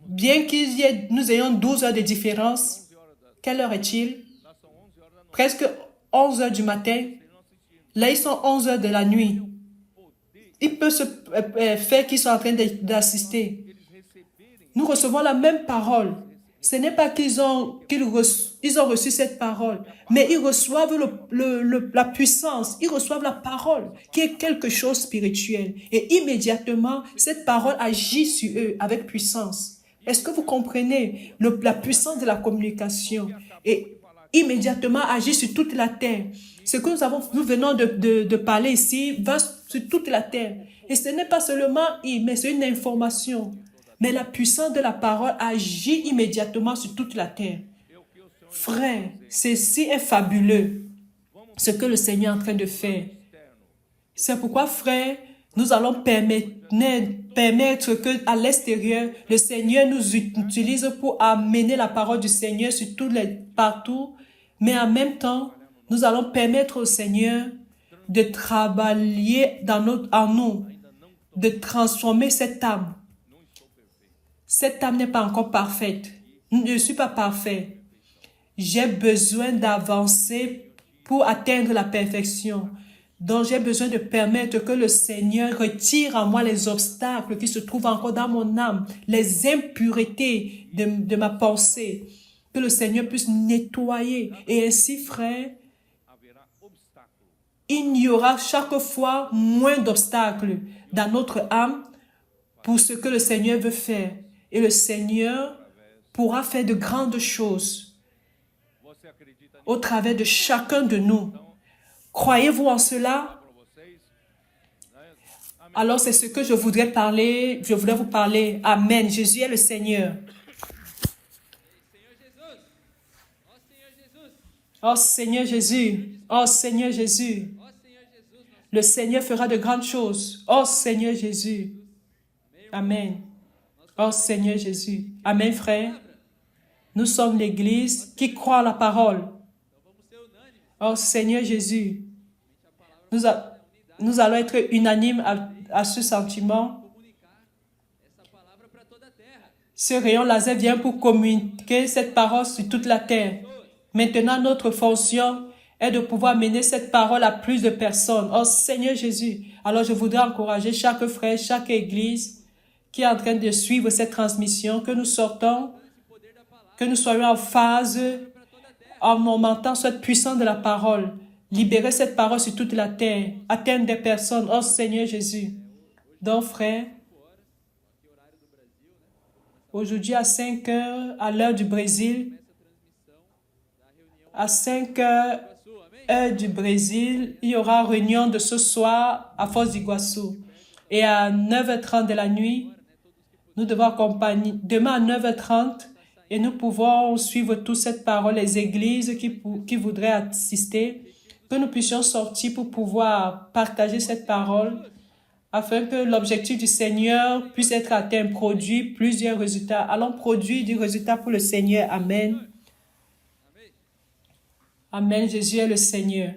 Bien nous ayons 12 heures de différence, quelle heure est-il? Presque 11 heures du matin. Là, ils sont 11 heures de la nuit. Il peut se faire qu'ils sont en train d'assister. Nous recevons la même parole. Ce n'est pas qu'ils ont reçu cette parole, mais ils reçoivent la puissance, ils reçoivent la parole, qui est quelque chose de spirituel. Et immédiatement, cette parole agit sur eux avec puissance. Est-ce que vous comprenez la puissance de la communication? Et immédiatement agit sur toute la terre. Ce que nous venons de parler ici va sur toute la terre. Et ce n'est pas seulement mais c'est une information. Mais la puissance de la parole agit immédiatement sur toute la terre. Frère, ceci est fabuleux, ce que le Seigneur est en train de faire. C'est pourquoi, frère, nous allons permettre qu'à l'extérieur, le Seigneur nous utilise pour amener la parole du Seigneur sur partout. Mais en même temps, nous allons permettre au Seigneur de travailler en nous, de transformer cette âme. Cette âme n'est pas encore parfaite. Je ne suis pas parfait. J'ai besoin d'avancer pour atteindre la perfection. Donc, j'ai besoin de permettre que le Seigneur retire en moi les obstacles qui se trouvent encore dans mon âme, les impuretés de ma pensée, que le Seigneur puisse nettoyer. Et ainsi, frère, il y aura chaque fois moins d'obstacles dans notre âme pour ce que le Seigneur veut faire. Et le Seigneur pourra faire de grandes choses au travers de chacun de nous. Croyez-vous en cela? Alors c'est ce que je voudrais vous parler. Amen. Jésus est le Seigneur. Oh Seigneur Jésus. Oh Seigneur Jésus. Le Seigneur fera de grandes choses. Oh Seigneur Jésus. Amen. Oh Seigneur Jésus. Amen, frère. Nous sommes l'Église qui croit à la parole. Oh Seigneur Jésus. Nous allons être unanimes à ce sentiment. Ce rayon laser vient pour communiquer cette parole sur toute la terre. Maintenant, notre fonction est de pouvoir mener cette parole à plus de personnes. Oh Seigneur Jésus. Alors je voudrais encourager chaque frère, chaque Église qui est en train de suivre cette transmission, que nous sortons, que nous soyons en phase, en momentant cette puissance de la parole. Libérer cette parole sur toute la terre, atteindre des personnes. Oh Seigneur Jésus. Donc frère, aujourd'hui à 5 heures, à l'heure du Brésil, à 5 heures, heure du Brésil, il y aura réunion de ce soir à Foz do Iguaçu. Et à 9h30 de la nuit, nous devons accompagner, demain à 9h30, et nous pouvons suivre toute cette parole, les églises qui voudraient assister, que nous puissions sortir pour pouvoir partager cette parole, afin que l'objectif du Seigneur puisse être atteint, produire plusieurs résultats. Allons produire du résultat pour le Seigneur. Amen. Amen. Jésus est le Seigneur.